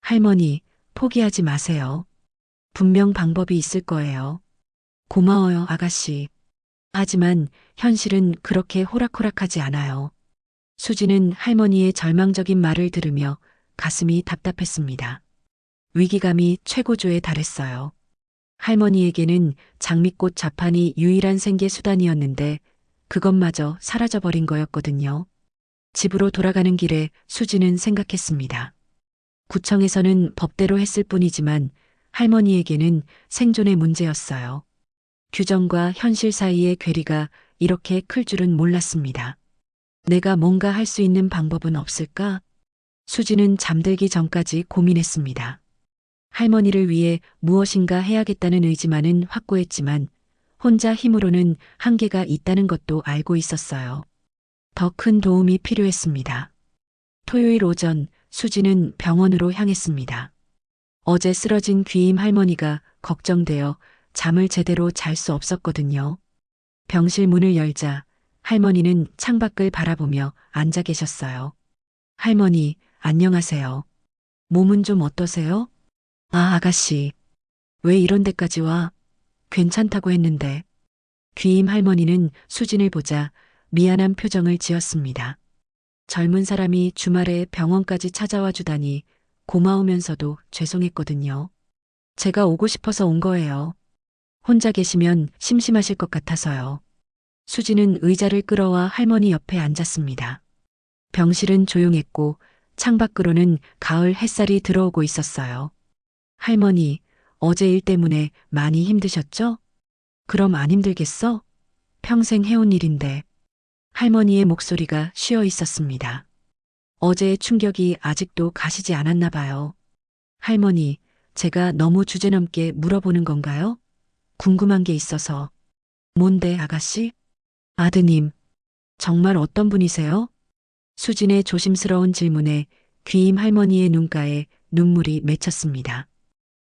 할머니, 포기하지 마세요. 분명 방법이 있을 거예요. 고마워요, 아가씨. 하지만 현실은 그렇게 호락호락하지 않아요. 수지는 할머니의 절망적인 말을 들으며 가슴이 답답했습니다. 위기감이 최고조에 달했어요. 할머니에게는 장미꽃 자판이 유일한 생계 수단이었는데 그것마저 사라져버린 거였거든요. 집으로 돌아가는 길에 수지는 생각했습니다. 구청에서는 법대로 했을 뿐이지만 할머니에게는 생존의 문제였어요. 규정과 현실 사이의 괴리가 이렇게 클 줄은 몰랐습니다. 내가 뭔가 할 수 있는 방법은 없을까? 수지는 잠들기 전까지 고민했습니다. 할머니를 위해 무엇인가 해야겠다는 의지만은 확고했지만 혼자 힘으로는 한계가 있다는 것도 알고 있었어요. 더 큰 도움이 필요했습니다. 토요일 오전 수지는 병원으로 향했습니다. 어제 쓰러진 귀임 할머니가 걱정되어 잠을 제대로 잘 수 없었거든요. 병실 문을 열자 할머니는 창밖을 바라보며 앉아 계셨어요. 할머니, 안녕하세요. 몸은 좀 어떠세요? 아, 아가씨. 왜 이런 데까지 와? 괜찮다고 했는데. 귀임 할머니는 수진을 보자 미안한 표정을 지었습니다. 젊은 사람이 주말에 병원까지 찾아와 주다니 고마우면서도 죄송했거든요. 제가 오고 싶어서 온 거예요. 혼자 계시면 심심하실 것 같아서요. 수지는 의자를 끌어와 할머니 옆에 앉았습니다. 병실은 조용했고 창밖으로는 가을 햇살이 들어오고 있었어요. 할머니, 어제 일 때문에 많이 힘드셨죠? 그럼 안 힘들겠어? 평생 해온 일인데. 할머니의 목소리가 쉬어 있었습니다. 어제의 충격이 아직도 가시지 않았나 봐요. 할머니, 제가 너무 주제넘게 물어보는 건가요? 궁금한 게 있어서. 뭔데, 아가씨? 아드님, 정말 어떤 분이세요? 수진의 조심스러운 질문에 귀임 할머니의 눈가에 눈물이 맺혔습니다.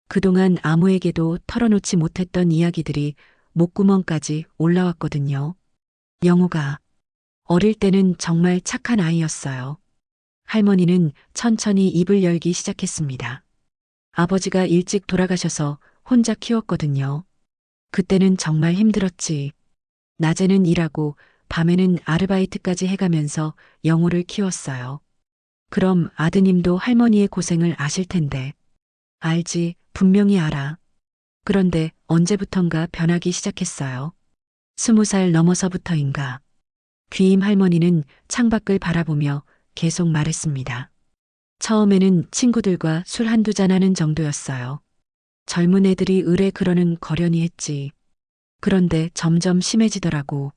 그동안 아무에게도 털어놓지 못했던 이야기들이 목구멍까지 올라왔거든요. 영우가 어릴 때는 정말 착한 아이였어요. 할머니는 천천히 입을 열기 시작했습니다. 아버지가 일찍 돌아가셔서 혼자 키웠거든요. 그때는 정말 힘들었지. 낮에는 일하고 밤에는 아르바이트까지 해가면서 영우를 키웠어요. 그럼 아드님도 할머니의 고생을 아실 텐데. 알지, 분명히 알아. 그런데 언제부턴가 변하기 시작했어요. 20살 넘어서부터인가. 귀임 할머니는 창밖을 바라보며 계속 말했습니다. 처음에는 친구들과 술 한두 잔 하는 정도였어요. 젊은 애들이 의뢰 그러는 거려니 했지. 그런데 점점 심해지더라고.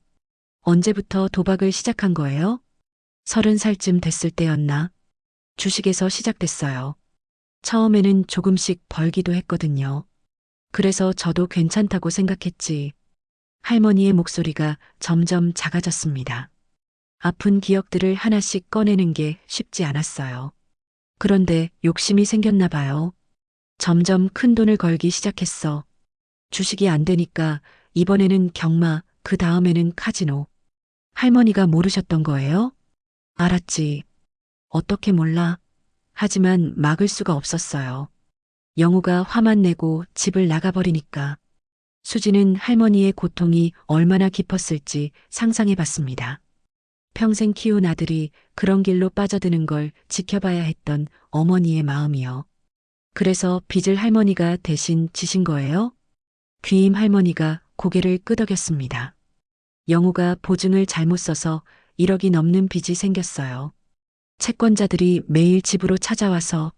언제부터 도박을 시작한 거예요? 30살쯤 됐을 때였나? 주식에서 시작됐어요. 처음에는 조금씩 벌기도 했거든요. 그래서 저도 괜찮다고 생각했지. 할머니의 목소리가 점점 작아졌습니다. 아픈 기억들을 하나씩 꺼내는 게 쉽지 않았어요. 그런데 욕심이 생겼나 봐요. 점점 큰 돈을 걸기 시작했어. 주식이 안 되니까 이번에는 경마, 그 다음에는 카지노. 할머니가 모르셨던 거예요? 알았지. 어떻게 몰라. 하지만 막을 수가 없었어요. 영우가 화만 내고 집을 나가버리니까. 수지는 할머니의 고통이 얼마나 깊었을지 상상해 봤습니다. 평생 키운 아들이 그런 길로 빠져드는 걸 지켜봐야 했던 어머니의 마음이요. 그래서 빚을 할머니가 대신 지신 거예요? 귀임 할머니가 고개를 끄덕였습니다. 영우가 보증을 잘못 써서 1억이 넘는 빚이 생겼어요. 채권자들이 매일 집으로 찾아와서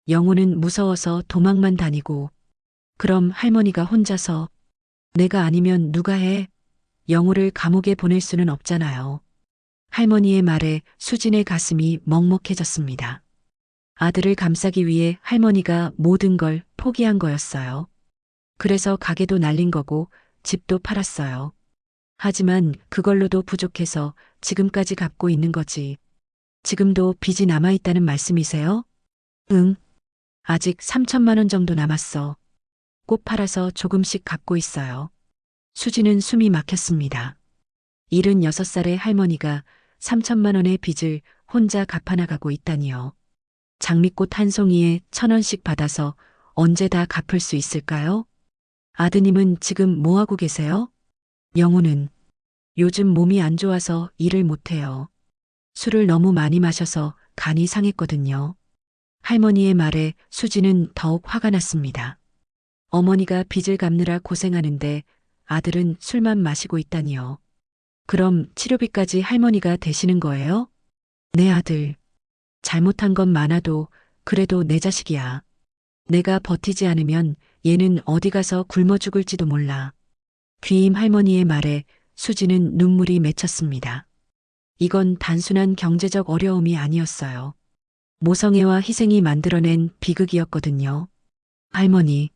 영우는 무서워서 도망만 다니고 그럼 할머니가 혼자서 내가 아니면 누가 해? 영우를 감옥에 보낼 수는 없잖아요. 할머니의 말에 수진의 가슴이 먹먹해졌습니다. 아들을 감싸기 위해 할머니가 모든 걸 포기한 거였어요. 그래서 가게도 날린 거고 집도 팔았어요. 하지만 그걸로도 부족해서 지금까지 갚고 있는 거지. 지금도 빚이 남아있다는 말씀이세요? 응. 아직 3천만 원 정도 남았어. 꽃 팔아서 조금씩 갚고 있어요. 수지는 숨이 막혔습니다. 76살의 할머니가 3천만 원의 빚을 혼자 갚아나가고 있다니요. 장미꽃 한 송이에 1,000원씩 받아서 언제 다 갚을 수 있을까요? 아드님은 지금 뭐하고 계세요? 영우는 요즘 몸이 안 좋아서 일을 못해요. 술을 너무 많이 마셔서 간이 상했거든요. 할머니의 말에 수지는 더욱 화가 났습니다. 어머니가 빚을 갚느라 고생하는데 아들은 술만 마시고 있다니요. 그럼 치료비까지 할머니가 대시는 거예요? 내 아들. 잘못한 건 많아도 그래도 내 자식이야. 내가 버티지 않으면 얘는 어디 가서 굶어 죽을지도 몰라. 귀임 할머니의 말에 수지는 눈물이 맺혔습니다. 이건 단순한 경제적 어려움이 아니었어요. 모성애와 희생이 만들어낸 비극이었거든요. 할머니.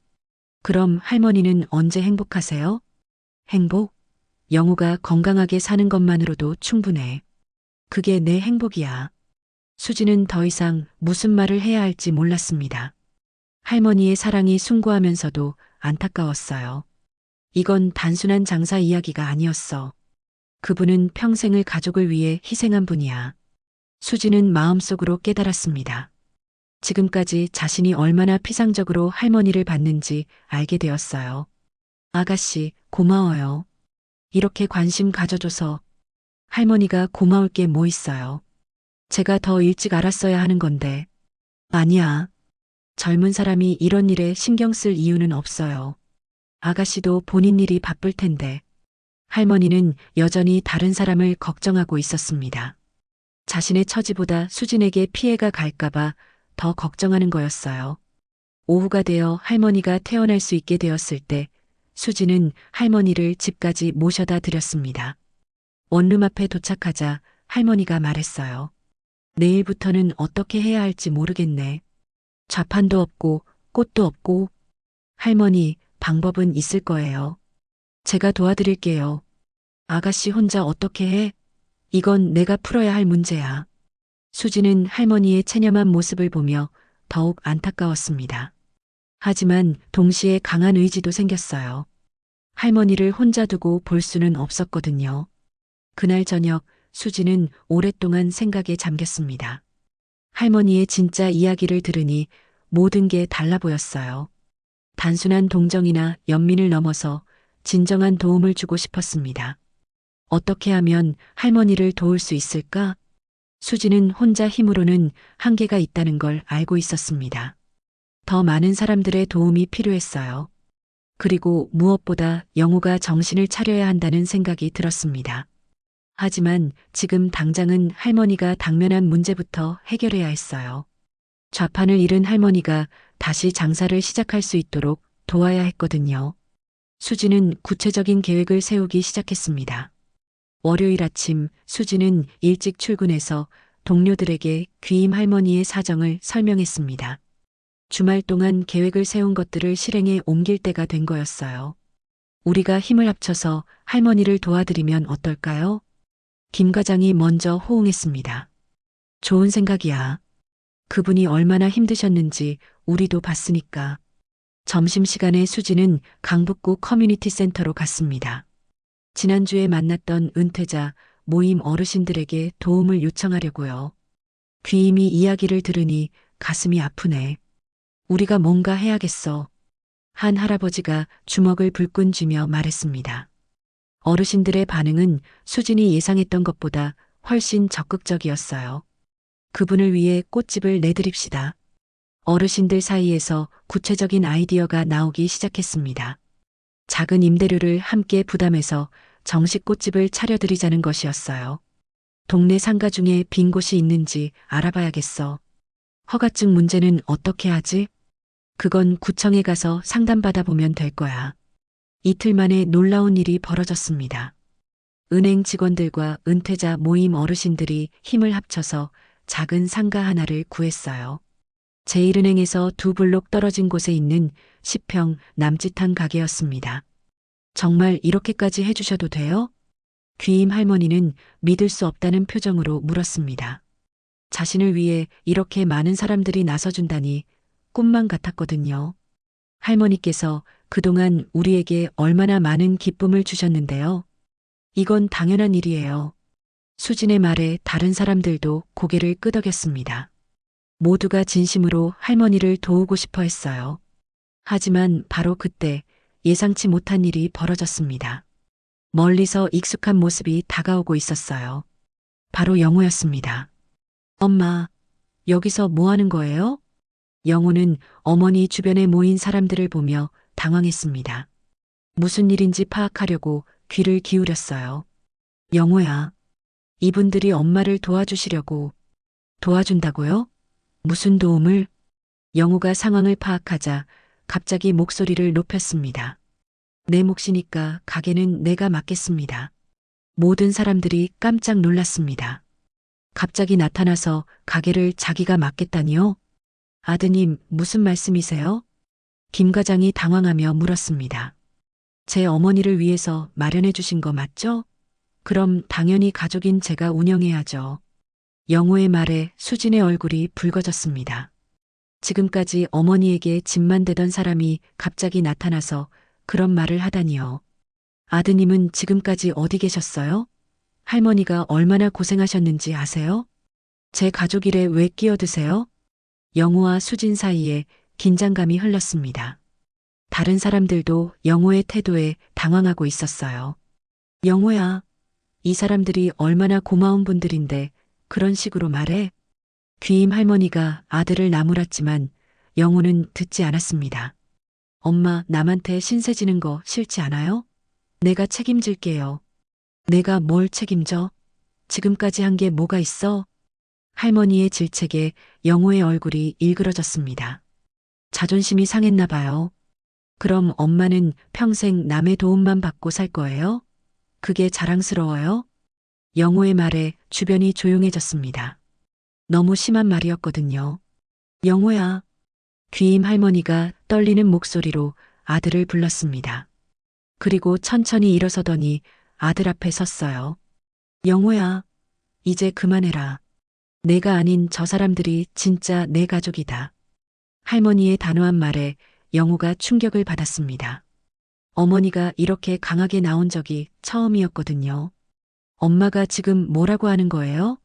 그럼 할머니는 언제 행복하세요? 행복? 영우가 건강하게 사는 것만으로도 충분해. 그게 내 행복이야. 수지는 더 이상 무슨 말을 해야 할지 몰랐습니다. 할머니의 사랑이 숭고하면서도 안타까웠어요. 이건 단순한 장사 이야기가 아니었어. 그분은 평생을 가족을 위해 희생한 분이야. 수지는 마음속으로 깨달았습니다. 지금까지 자신이 얼마나 피상적으로 할머니를 봤는지 알게 되었어요. 아가씨, 고마워요. 이렇게 관심 가져줘서. 할머니가 고마울 게 뭐 있어요. 제가 더 일찍 알았어야 하는 건데. 아니야. 젊은 사람이 이런 일에 신경 쓸 이유는 없어요. 아가씨도 본인 일이 바쁠 텐데. 할머니는 여전히 다른 사람을 걱정하고 있었습니다. 자신의 처지보다 수진에게 피해가 갈까봐 더 걱정하는 거였어요. 오후가 되어 할머니가 퇴원할 수 있게 되었을 때 수진은 할머니를 집까지 모셔다 드렸습니다. 원룸 앞에 도착하자 할머니가 말했어요. 내일부터는 어떻게 해야 할지 모르겠네. 좌판도 없고 꽃도 없고. 할머니, 방법은 있을 거예요. 제가 도와드릴게요. 아가씨 혼자 어떻게 해? 이건 내가 풀어야 할 문제야. 수지는 할머니의 체념한 모습을 보며 더욱 안타까웠습니다. 하지만 동시에 강한 의지도 생겼어요. 할머니를 혼자 두고 볼 수는 없었거든요. 그날 저녁 수지는 오랫동안 생각에 잠겼습니다. 할머니의 진짜 이야기를 들으니 모든 게 달라 보였어요. 단순한 동정이나 연민을 넘어서 진정한 도움을 주고 싶었습니다. 어떻게 하면 할머니를 도울 수 있을까? 수지는 혼자 힘으로는 한계가 있다는 걸 알고 있었습니다. 더 많은 사람들의 도움이 필요했어요. 그리고 무엇보다 영우가 정신을 차려야 한다는 생각이 들었습니다. 하지만 지금 당장은 할머니가 당면한 문제부터 해결해야 했어요. 좌판을 잃은 할머니가 다시 장사를 시작할 수 있도록 도와야 했거든요. 수지는 구체적인 계획을 세우기 시작했습니다. 월요일 아침 수지는 일찍 출근해서 동료들에게 귀임 할머니의 사정을 설명했습니다. 주말 동안 계획을 세운 것들을 실행에 옮길 때가 된 거였어요. 우리가 힘을 합쳐서 할머니를 도와드리면 어떨까요? 김 과장이 먼저 호응했습니다. 좋은 생각이야. 그분이 얼마나 힘드셨는지 우리도 봤으니까. 점심시간에 수지는 강북구 커뮤니티 센터로 갔습니다. 지난주에 만났던 은퇴자 모임 어르신들에게 도움을 요청하려고요. 귀임이 이야기를 들으니 가슴이 아프네. 우리가 뭔가 해야겠어. 한 할아버지가 주먹을 불끈 쥐며 말했습니다. 어르신들의 반응은 수진이 예상했던 것보다 훨씬 적극적이었어요. 그분을 위해 꽃집을 내드립시다. 어르신들 사이에서 구체적인 아이디어가 나오기 시작했습니다. 작은 임대료를 함께 부담해서 정식 꽃집을 차려드리자는 것이었어요. 동네 상가 중에 빈 곳이 있는지 알아봐야겠어. 허가증 문제는 어떻게 하지? 그건 구청에 가서 상담받아 보면 될 거야. 이틀 만에 놀라운 일이 벌어졌습니다. 은행 직원들과 은퇴자 모임 어르신들이 힘을 합쳐서 작은 상가 하나를 구했어요. 제1은행에서 2블록 떨어진 곳에 있는 10평 남짓한 가게였습니다. 정말 이렇게까지 해주셔도 돼요? 귀임 할머니는 믿을 수 없다는 표정으로 물었습니다. 자신을 위해 이렇게 많은 사람들이 나서준다니 꿈만 같았거든요. 할머니께서 그동안 우리에게 얼마나 많은 기쁨을 주셨는데요. 이건 당연한 일이에요. 수진의 말에 다른 사람들도 고개를 끄덕였습니다. 모두가 진심으로 할머니를 도우고 싶어 했어요. 하지만 바로 그때 예상치 못한 일이 벌어졌습니다. 멀리서 익숙한 모습이 다가오고 있었어요. 바로 영호였습니다. 엄마, 여기서 뭐 하는 거예요? 영호는 어머니 주변에 모인 사람들을 보며 당황했습니다. 무슨 일인지 파악하려고 귀를 기울였어요. 영호야, 이분들이 엄마를 도와주시려고. 도와준다고요? 무슨 도움을? 영호가 상황을 파악하자 갑자기 목소리를 높였습니다. 내 몫이니까 가게는 내가 맡겠습니다. 모든 사람들이 깜짝 놀랐습니다. 갑자기 나타나서 가게를 자기가 맡겠다니요? 아드님, 무슨 말씀이세요? 김 과장이 당황하며 물었습니다. 제 어머니를 위해서 마련해 주신 거 맞죠? 그럼 당연히 가족인 제가 운영해야죠. 영호의 말에 수진의 얼굴이 붉어졌습니다. 지금까지 어머니에게 짐만 되던 사람이 갑자기 나타나서 그런 말을 하다니요. 아드님은 지금까지 어디 계셨어요? 할머니가 얼마나 고생하셨는지 아세요? 제 가족 일에 왜 끼어드세요? 영호와 수진 사이에 긴장감이 흘렀습니다. 다른 사람들도 영호의 태도에 당황하고 있었어요. 영호야, 이 사람들이 얼마나 고마운 분들인데 그런 식으로 말해? 귀임 할머니가 아들을 나무랐지만 영호는 듣지 않았습니다. 엄마, 남한테 신세 지는 거 싫지 않아요? 내가 책임질게요. 내가 뭘 책임져? 지금까지 한 게 뭐가 있어? 할머니의 질책에 영호의 얼굴이 일그러졌습니다. 자존심이 상했나 봐요. 그럼 엄마는 평생 남의 도움만 받고 살 거예요? 그게 자랑스러워요? 영호의 말에 주변이 조용해졌습니다. 너무 심한 말이었거든요. 영호야. 귀임 할머니가 떨리는 목소리로 아들을 불렀습니다. 그리고 천천히 일어서더니 아들 앞에 섰어요. 영호야, 이제 그만해라. 내가 아닌 저 사람들이 진짜 내 가족이다. 할머니의 단호한 말에 영호가 충격을 받았습니다. 어머니가 이렇게 강하게 나온 적이 처음이었거든요. 엄마가 지금 뭐라고 하는 거예요?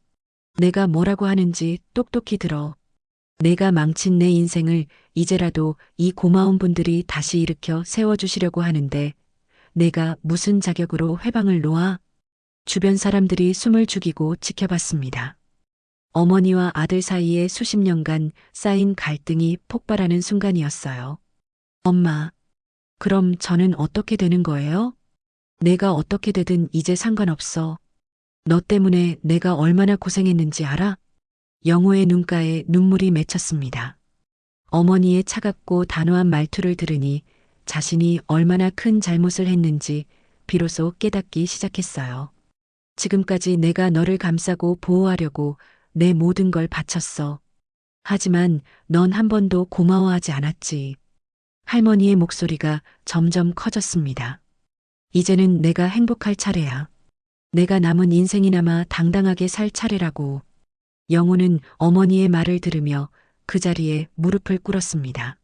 내가 뭐라고 하는지 똑똑히 들어. 내가 망친 내 인생을 이제라도 이 고마운 분들이 다시 일으켜 세워주시려고 하는데 내가 무슨 자격으로 회방을 놓아? 주변 사람들이 숨을 죽이고 지켜봤습니다. 어머니와 아들 사이에 수십 년간 쌓인 갈등이 폭발하는 순간이었어요. 엄마, 그럼 저는 어떻게 되는 거예요? 내가 어떻게 되든 이제 상관없어. 너 때문에 내가 얼마나 고생했는지 알아? 영호의 눈가에 눈물이 맺혔습니다. 어머니의 차갑고 단호한 말투를 들으니 자신이 얼마나 큰 잘못을 했는지 비로소 깨닫기 시작했어요. 지금까지 내가 너를 감싸고 보호하려고 내 모든 걸 바쳤어. 하지만 넌 한 번도 고마워하지 않았지. 할머니의 목소리가 점점 커졌습니다. 이제는 내가 행복할 차례야. 내가 남은 인생이나마 당당하게 살 차례라고. 영호는 어머니의 말을 들으며 그 자리에 무릎을 꿇었습니다.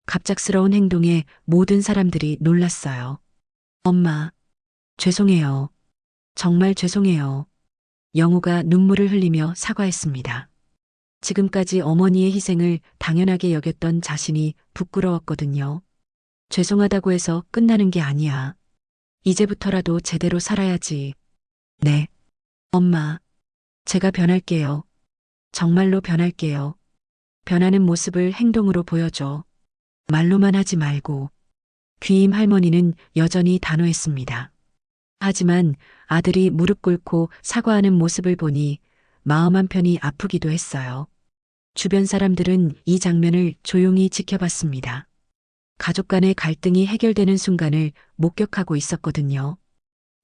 갑작스러운 행동에 모든 사람들이 놀랐어요. 엄마, 죄송해요. 정말 죄송해요. 영우가 눈물을 흘리며 사과했습니다. 지금까지 어머니의 희생을 당연하게 여겼던 자신이 부끄러웠거든요. 죄송하다고 해서 끝나는 게 아니야. 이제부터라도 제대로 살아야지. 네. 엄마, 제가 변할게요. 정말로 변할게요. 변하는 모습을 행동으로 보여줘. 말로만 하지 말고. 귀임 할머니는 여전히 단호했습니다. 하지만 아들이 무릎 꿇고 사과하는 모습을 보니 마음 한편이 아프기도 했어요. 주변 사람들은 이 장면을 조용히 지켜봤습니다. 가족 간의 갈등이 해결되는 순간을 목격하고 있었거든요.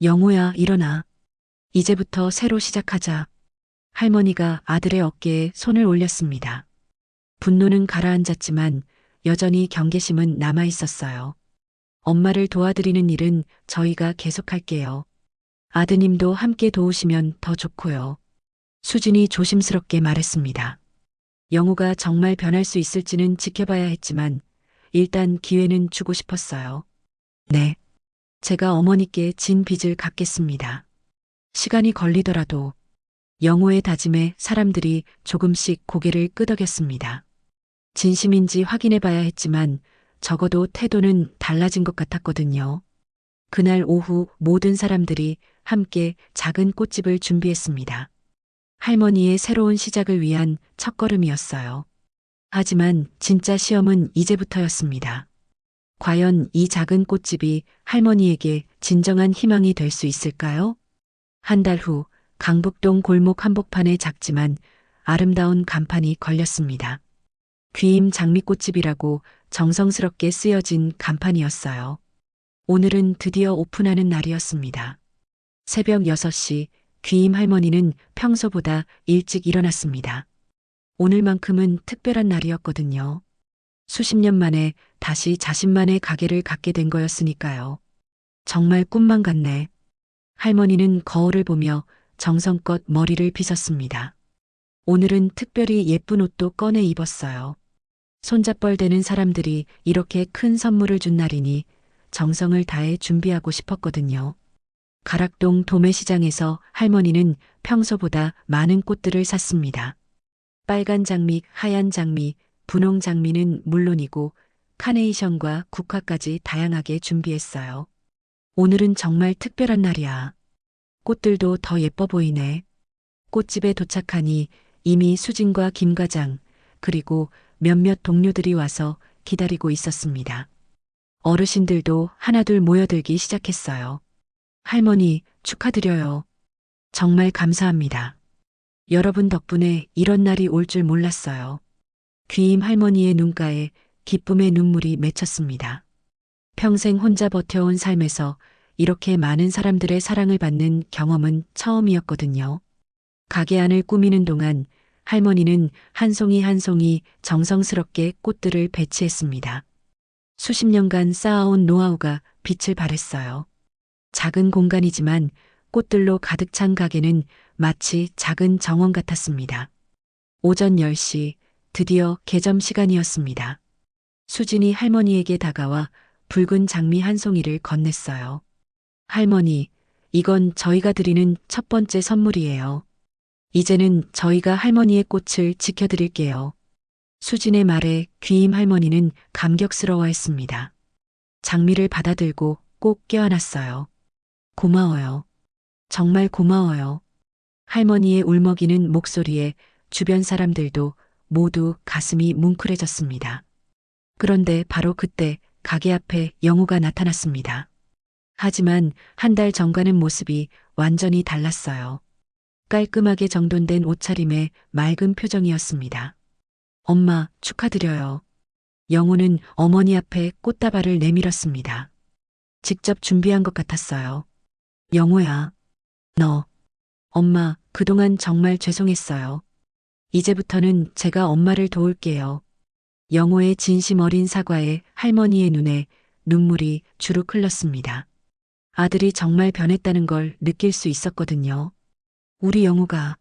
영호야, 일어나. 이제부터 새로 시작하자. 할머니가 아들의 어깨에 손을 올렸습니다. 분노는 가라앉았지만 여전히 경계심은 남아 있었어요. 엄마를 도와드리는 일은 저희가 계속할게요. 아드님도 함께 도우시면 더 좋고요. 수진이 조심스럽게 말했습니다. 영우가 정말 변할 수 있을지는 지켜봐야 했지만 일단 기회는 주고 싶었어요. 네. 제가 어머니께 진 빚을 갚겠습니다. 시간이 걸리더라도. 영호의 다짐에 사람들이 조금씩 고개를 끄덕였습니다. 진심인지 확인해 봐야 했지만 적어도 태도는 달라진 것 같았거든요. 그날 오후 모든 사람들이 함께 작은 꽃집을 준비했습니다. 할머니의 새로운 시작을 위한 첫걸음이었어요. 하지만 진짜 시험은 이제부터였습니다. 과연 이 작은 꽃집이 할머니에게 진정한 희망이 될 수 있을까요? 한 달 후 강북동 골목 한복판에 작지만 아름다운 간판이 걸렸습니다. 귀임 장미꽃집이라고 정성스럽게 쓰여진 간판이었어요. 오늘은 드디어 오픈하는 날이었습니다. 새벽 6시 귀임 할머니는 평소보다 일찍 일어났습니다. 오늘만큼은 특별한 날이었거든요. 수십 년 만에 다시 자신만의 가게를 갖게 된 거였으니까요. 정말 꿈만 같네. 할머니는 거울을 보며 정성껏 머리를 빗었습니다. 오늘은 특별히 예쁜 옷도 꺼내 입었어요. 손잡벌대는 사람들이 이렇게 큰 선물을 준 날이니 정성을 다해 준비하고 싶었거든요. 가락동 도매시장에서 할머니는 평소보다 많은 꽃들을 샀습니다. 빨간 장미, 하얀 장미, 분홍 장미는 물론이고 카네이션과 국화까지 다양하게 준비했어요. 오늘은 정말 특별한 날이야. 꽃들도 더 예뻐 보이네. 꽃집에 도착하니 이미 수진과 김 과장 그리고 몇몇 동료들이 와서 기다리고 있었습니다. 어르신들도 하나둘 모여들기 시작했어요. 할머니, 축하드려요. 정말 감사합니다. 여러분 덕분에 이런 날이 올 줄 몰랐어요. 귀임 할머니의 눈가에 기쁨의 눈물이 맺혔습니다. 평생 혼자 버텨온 삶에서 이렇게 많은 사람들의 사랑을 받는 경험은 처음이었거든요. 가게 안을 꾸미는 동안 할머니는 한 송이 한 송이 정성스럽게 꽃들을 배치했습니다. 수십 년간 쌓아온 노하우가 빛을 발했어요. 작은 공간이지만 꽃들로 가득 찬 가게는 마치 작은 정원 같았습니다. 오전 10시 드디어 개점 시간이었습니다. 수진이 할머니에게 다가와 붉은 장미 한 송이를 건넸어요. 할머니, 이건 저희가 드리는 첫 번째 선물이에요. 이제는 저희가 할머니의 꽃을 지켜드릴게요. 수진의 말에 귀임 할머니는 감격스러워했습니다. 장미를 받아들고 꼭 껴안았어요. 고마워요. 정말 고마워요. 할머니의 울먹이는 목소리에 주변 사람들도 모두 가슴이 뭉클해졌습니다. 그런데 바로 그때 가게 앞에 영우가 나타났습니다. 하지만 한 달 전과는 모습이 완전히 달랐어요. 깔끔하게 정돈된 옷차림에 맑은 표정이었습니다. 엄마, 축하드려요. 영우는 어머니 앞에 꽃다발을 내밀었습니다. 직접 준비한 것 같았어요. 영우야, 너. 엄마, 그동안 정말 죄송했어요. 이제부터는 제가 엄마를 도울게요. 영호의 진심 어린 사과에 할머니의 눈에 눈물이 주룩 흘렀습니다. 아들이 정말 변했다는 걸 느낄 수 있었거든요. 우리 영호가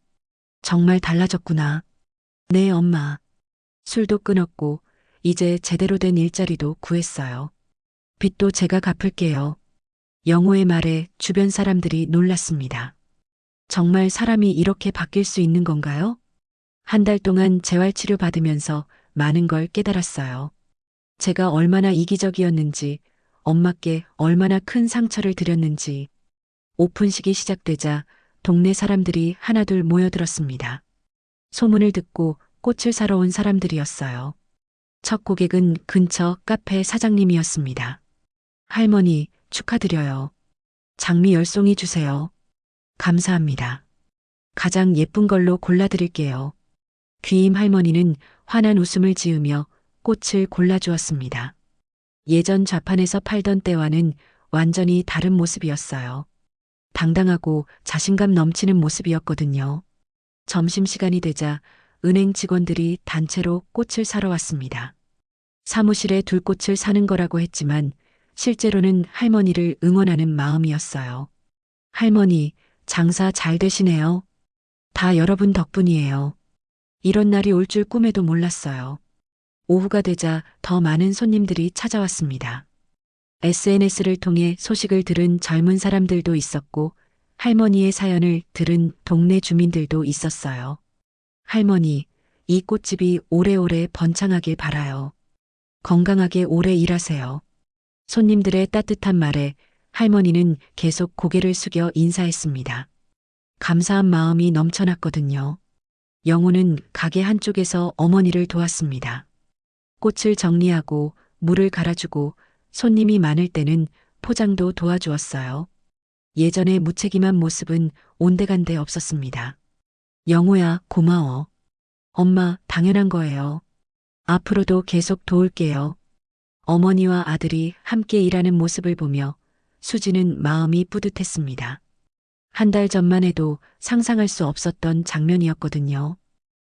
정말 달라졌구나. 네, 엄마. 술도 끊었고 이제 제대로 된 일자리도 구했어요. 빚도 제가 갚을게요. 영호의 말에 주변 사람들이 놀랐습니다. 정말 사람이 이렇게 바뀔 수 있는 건가요? 한 달 동안 재활치료 받으면서 많은 걸 깨달았어요. 제가 얼마나 이기적이었는지, 엄마께 얼마나 큰 상처를 드렸는지. 오픈식이 시작되자 동네 사람들이 하나둘 모여들었습니다. 소문을 듣고 꽃을 사러 온 사람들이었어요. 첫 고객은 근처 카페 사장님이었습니다. 할머니, 축하드려요. 장미 10송이 주세요. 감사합니다. 가장 예쁜 걸로 골라드릴게요. 귀임 할머니는 환한 웃음을 지으며 꽃을 골라주었습니다. 예전 좌판에서 팔던 때와는 완전히 다른 모습이었어요. 당당하고 자신감 넘치는 모습이었거든요. 점심시간이 되자 은행 직원들이 단체로 꽃을 사러 왔습니다. 사무실에 둘 꽃을 사는 거라고 했지만 실제로는 할머니를 응원하는 마음이었어요. 할머니, 장사 잘 되시네요. 다 여러분 덕분이에요. 이런 날이 올 줄 꿈에도 몰랐어요. 오후가 되자 더 많은 손님들이 찾아왔습니다. SNS를 통해 소식을 들은 젊은 사람들도 있었고 할머니의 사연을 들은 동네 주민들도 있었어요. 할머니, 이 꽃집이 오래오래 번창하길 바라요. 건강하게 오래 일하세요. 손님들의 따뜻한 말에 할머니는 계속 고개를 숙여 인사했습니다. 감사한 마음이 넘쳐났거든요. 영호는 가게 한쪽에서 어머니를 도왔습니다. 꽃을 정리하고 물을 갈아주고 손님이 많을 때는 포장도 도와주었어요. 예전의 무책임한 모습은 온데간데 없었습니다. 영호야, 고마워. 엄마, 당연한 거예요. 앞으로도 계속 도울게요. 어머니와 아들이 함께 일하는 모습을 보며 수지는 마음이 뿌듯했습니다. 한 달 전만 해도 상상할 수 없었던 장면이었거든요.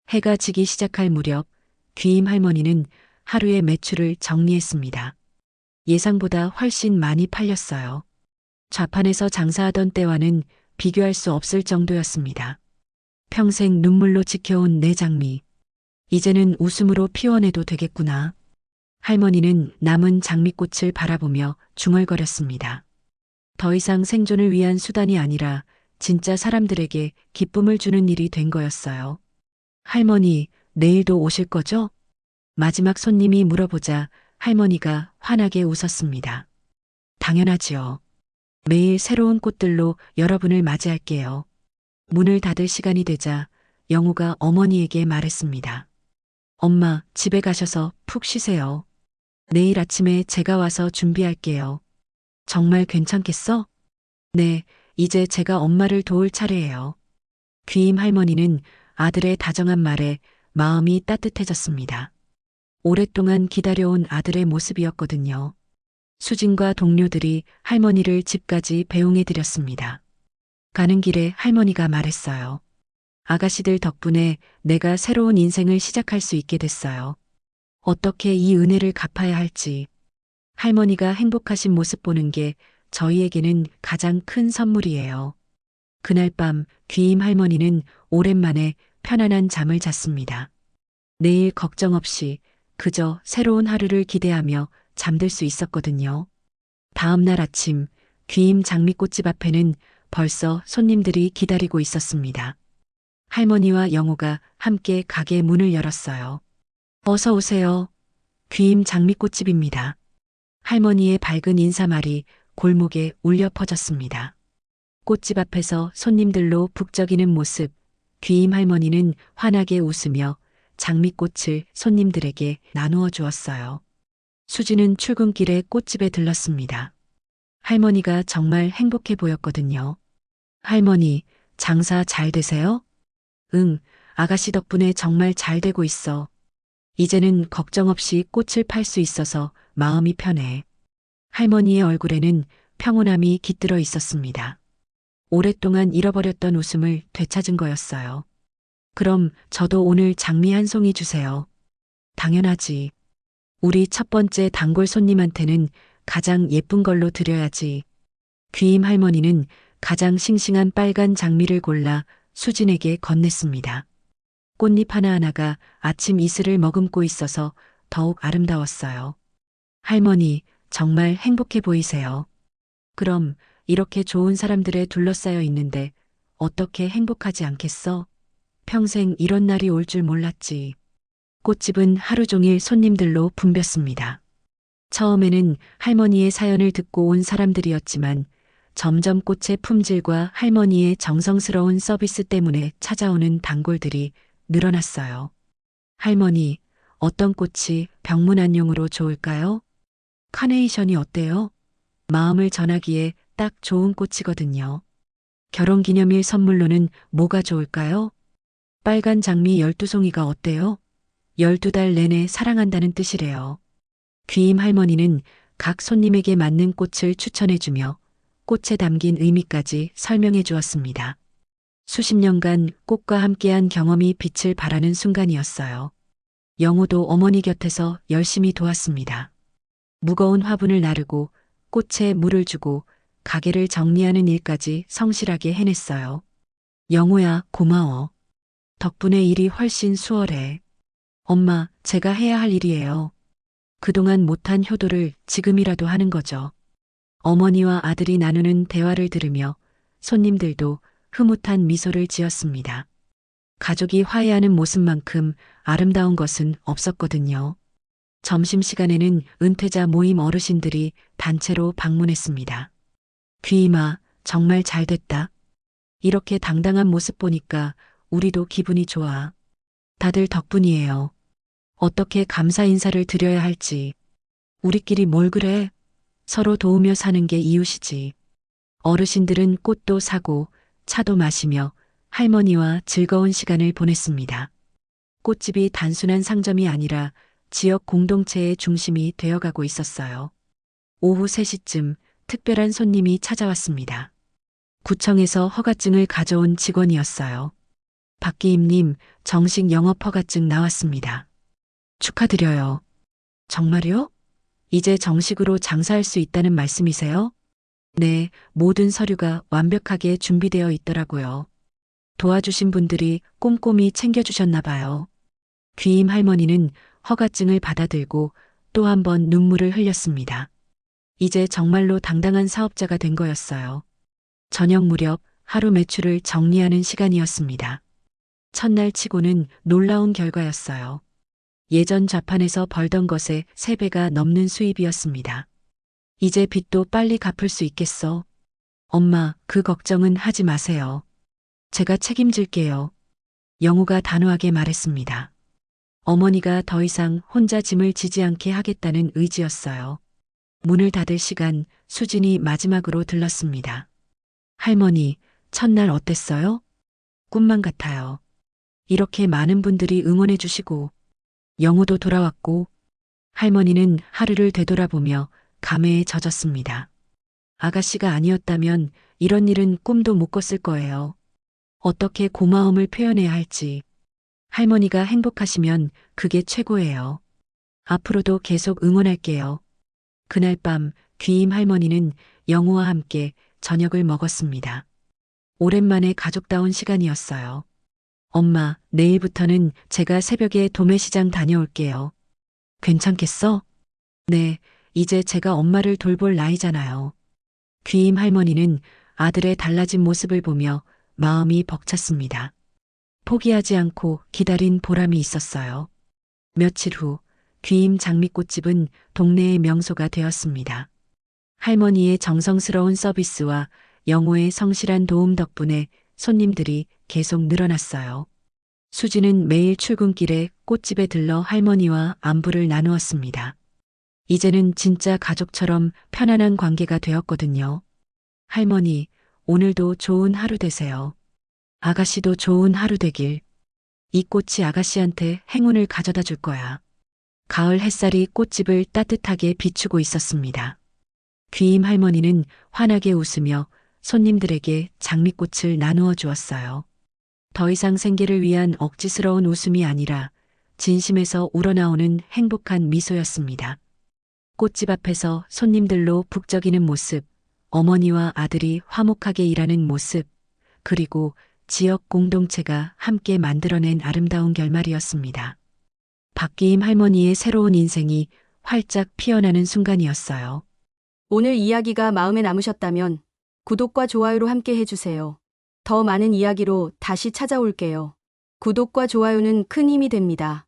해가 지기 시작할 무렵 귀임 할머니는 하루의 매출을 정리했습니다. 예상보다 훨씬 많이 팔렸어요. 좌판에서 장사하던 때와는 비교할 수 없을 정도였습니다. 평생 눈물로 지켜온 내 장미. 이제는 웃음으로 피워내도 되겠구나. 할머니는 남은 장미꽃을 바라보며 중얼거렸습니다. 더 이상 생존을 위한 수단이 아니라 진짜 사람들에게 기쁨을 주는 일이 된 거였어요. 할머니, 내일도 오실 거죠? 마지막 손님이 물어보자 할머니가 환하게 웃었습니다. 당연하지요. 매일 새로운 꽃들로 여러분을 맞이할게요. 문을 닫을 시간이 되자 영호가 어머니에게 말했습니다. 엄마, 집에 가셔서 푹 쉬세요. 내일 아침에 제가 와서 준비할게요. 정말 괜찮겠어? 네, 이제 제가 엄마를 도울 차례예요. 귀임 할머니는 아들의 다정한 말에 마음이 따뜻해졌습니다. 오랫동안 기다려온 아들의 모습이었거든요. 수진과 동료들이 할머니를 집까지 배웅해드렸습니다. 가는 길에 할머니가 말했어요. 아가씨들 덕분에 내가 새로운 인생을 시작할 수 있게 됐어요. 어떻게 이 은혜를 갚아야 할지. 할머니가 행복하신 모습 보는 게 저희에게는 가장 큰 선물이에요. 그날 밤 귀임 할머니는 오랜만에 편안한 잠을 잤습니다. 내일 걱정 없이 그저 새로운 하루를 기대하며 잠들 수 있었거든요. 다음 날 아침 귀임 장미꽃집 앞에는 벌써 손님들이 기다리고 있었습니다. 할머니와 영호가 함께 가게 문을 열었어요. 어서 오세요. 귀임 장미꽃집입니다. 할머니의 밝은 인사말이 골목에 울려 퍼졌습니다. 꽃집 앞에서 손님들로 북적이는 모습, 귀임 할머니는 환하게 웃으며 장미꽃을 손님들에게 나누어 주었어요. 수지는 출근길에 꽃집에 들렀습니다. 할머니가 정말 행복해 보였거든요. 할머니, 장사 잘 되세요? 응, 아가씨 덕분에 정말 잘 되고 있어. 이제는 걱정 없이 꽃을 팔 수 있어서 마음이 편해. 할머니의 얼굴에는 평온함이 깃들어 있었습니다. 오랫동안 잃어버렸던 웃음을 되찾은 거였어요. 그럼 저도 오늘 장미 한 송이 주세요. 당연하지. 우리 첫 번째 단골 손님한테는 가장 예쁜 걸로 드려야지. 귀임 할머니는 가장 싱싱한 빨간 장미를 골라 수진에게 건넸습니다. 꽃잎 하나하나가 아침 이슬을 머금고 있어서 더욱 아름다웠어요. 할머니, 정말 행복해 보이세요. 그럼 이렇게 좋은 사람들에 둘러싸여 있는데 어떻게 행복하지 않겠어? 평생 이런 날이 올 줄 몰랐지. 꽃집은 하루 종일 손님들로 붐볐습니다. 처음에는 할머니의 사연을 듣고 온 사람들이었지만 점점 꽃의 품질과 할머니의 정성스러운 서비스 때문에 찾아오는 단골들이 늘어났어요. 할머니, 어떤 꽃이 병문안용으로 좋을까요? 카네이션이 어때요? 마음을 전하기에 딱 좋은 꽃이거든요. 결혼기념일 선물로는 뭐가 좋을까요? 빨간 장미 12송이가 어때요? 12달 내내 사랑한다는 뜻이래요. 귀임 할머니는 각 손님에게 맞는 꽃을 추천해주며 꽃에 담긴 의미까지 설명해 주었습니다. 수십 년간 꽃과 함께한 경험이 빛을 발하는 순간이었어요. 영호도 어머니 곁에서 열심히 도왔습니다. 무거운 화분을 나르고 꽃에 물을 주고 가게를 정리하는 일까지 성실하게 해냈어요. 영호야, 고마워. 덕분에 일이 훨씬 수월해. 엄마, 제가 해야 할 일이에요. 그동안 못한 효도를 지금이라도 하는 거죠. 어머니와 아들이 나누는 대화를 들으며 손님들도 흐뭇한 미소를 지었습니다. 가족이 화해하는 모습만큼 아름다운 것은 없었거든요. 점심시간에는 은퇴자 모임 어르신들이 단체로 방문했습니다. 귀임아, 정말 잘 됐다. 이렇게 당당한 모습 보니까 우리도 기분이 좋아. 다들 덕분이에요. 어떻게 감사 인사를 드려야 할지. 우리끼리 뭘 그래? 서로 도우며 사는 게 이웃이지. 어르신들은 꽃도 사고 차도 마시며 할머니와 즐거운 시간을 보냈습니다. 꽃집이 단순한 상점이 아니라 지역 공동체의 중심이 되어가고 있었어요. 오후 3시쯤 특별한 손님이 찾아왔습니다. 구청에서 허가증을 가져온 직원이었어요. 박기임님, 정식 영업 허가증 나왔습니다. 축하드려요. 정말요? 이제 정식으로 장사할 수 있다는 말씀이세요? 네, 모든 서류가 완벽하게 준비되어 있더라고요. 도와주신 분들이 꼼꼼히 챙겨주셨나 봐요. 귀임 할머니는 허가증을 받아들고 또 한 번 눈물을 흘렸습니다. 이제 정말로 당당한 사업자가 된 거였어요. 저녁 무렵 하루 매출을 정리하는 시간이었습니다. 첫날 치고는 놀라운 결과였어요. 예전 좌판에서 벌던 것의 3배가 넘는 수입이었습니다. 이제 빚도 빨리 갚을 수 있겠어. 엄마, 그 걱정은 하지 마세요. 제가 책임질게요. 영우가 단호하게 말했습니다. 어머니가 더 이상 혼자 짐을 지지 않게 하겠다는 의지였어요. 문을 닫을 시간 수진이 마지막으로 들렀습니다. 할머니, 첫날 어땠어요? 꿈만 같아요. 이렇게 많은 분들이 응원해 주시고 영우도 돌아왔고 할머니는 하루를 되돌아보며 감회에 젖었습니다. 아가씨가 아니었다면 이런 일은 꿈도 못 꿨을 거예요. 어떻게 고마움을 표현해야 할지. 할머니가 행복하시면 그게 최고예요. 앞으로도 계속 응원할게요. 그날 밤 귀임 할머니는 영우와 함께 저녁을 먹었습니다. 오랜만에 가족다운 시간이었어요. 엄마, 내일부터는 제가 새벽에 도매시장 다녀올게요. 괜찮겠어? 네, 이제 제가 엄마를 돌볼 나이잖아요. 귀임 할머니는 아들의 달라진 모습을 보며 마음이 벅찼습니다. 포기하지 않고 기다린 보람이 있었어요. 며칠 후 귀임 장미꽃집은 동네의 명소가 되었습니다. 할머니의 정성스러운 서비스와 영호의 성실한 도움 덕분에 손님들이 계속 늘어났어요. 수지는 매일 출근길에 꽃집에 들러 할머니와 안부를 나누었습니다. 이제는 진짜 가족처럼 편안한 관계가 되었거든요. 할머니, 오늘도 좋은 하루 되세요. 아가씨도 좋은 하루 되길. 이 꽃이 아가씨한테 행운을 가져다 줄 거야. 가을 햇살이 꽃집을 따뜻하게 비추고 있었습니다. 귀임 할머니는 환하게 웃으며 손님들에게 장미꽃을 나누어 주었어요. 더 이상 생계를 위한 억지스러운 웃음이 아니라 진심에서 우러나오는 행복한 미소였습니다. 꽃집 앞에서 손님들로 북적이는 모습, 어머니와 아들이 화목하게 일하는 모습, 그리고 지역 공동체가 함께 만들어낸 아름다운 결말이었습니다. 박기임 할머니의 새로운 인생이 활짝 피어나는 순간이었어요. 오늘 이야기가 마음에 남으셨다면 구독과 좋아요로 함께 해주세요. 더 많은 이야기로 다시 찾아올게요. 구독과 좋아요는 큰 힘이 됩니다.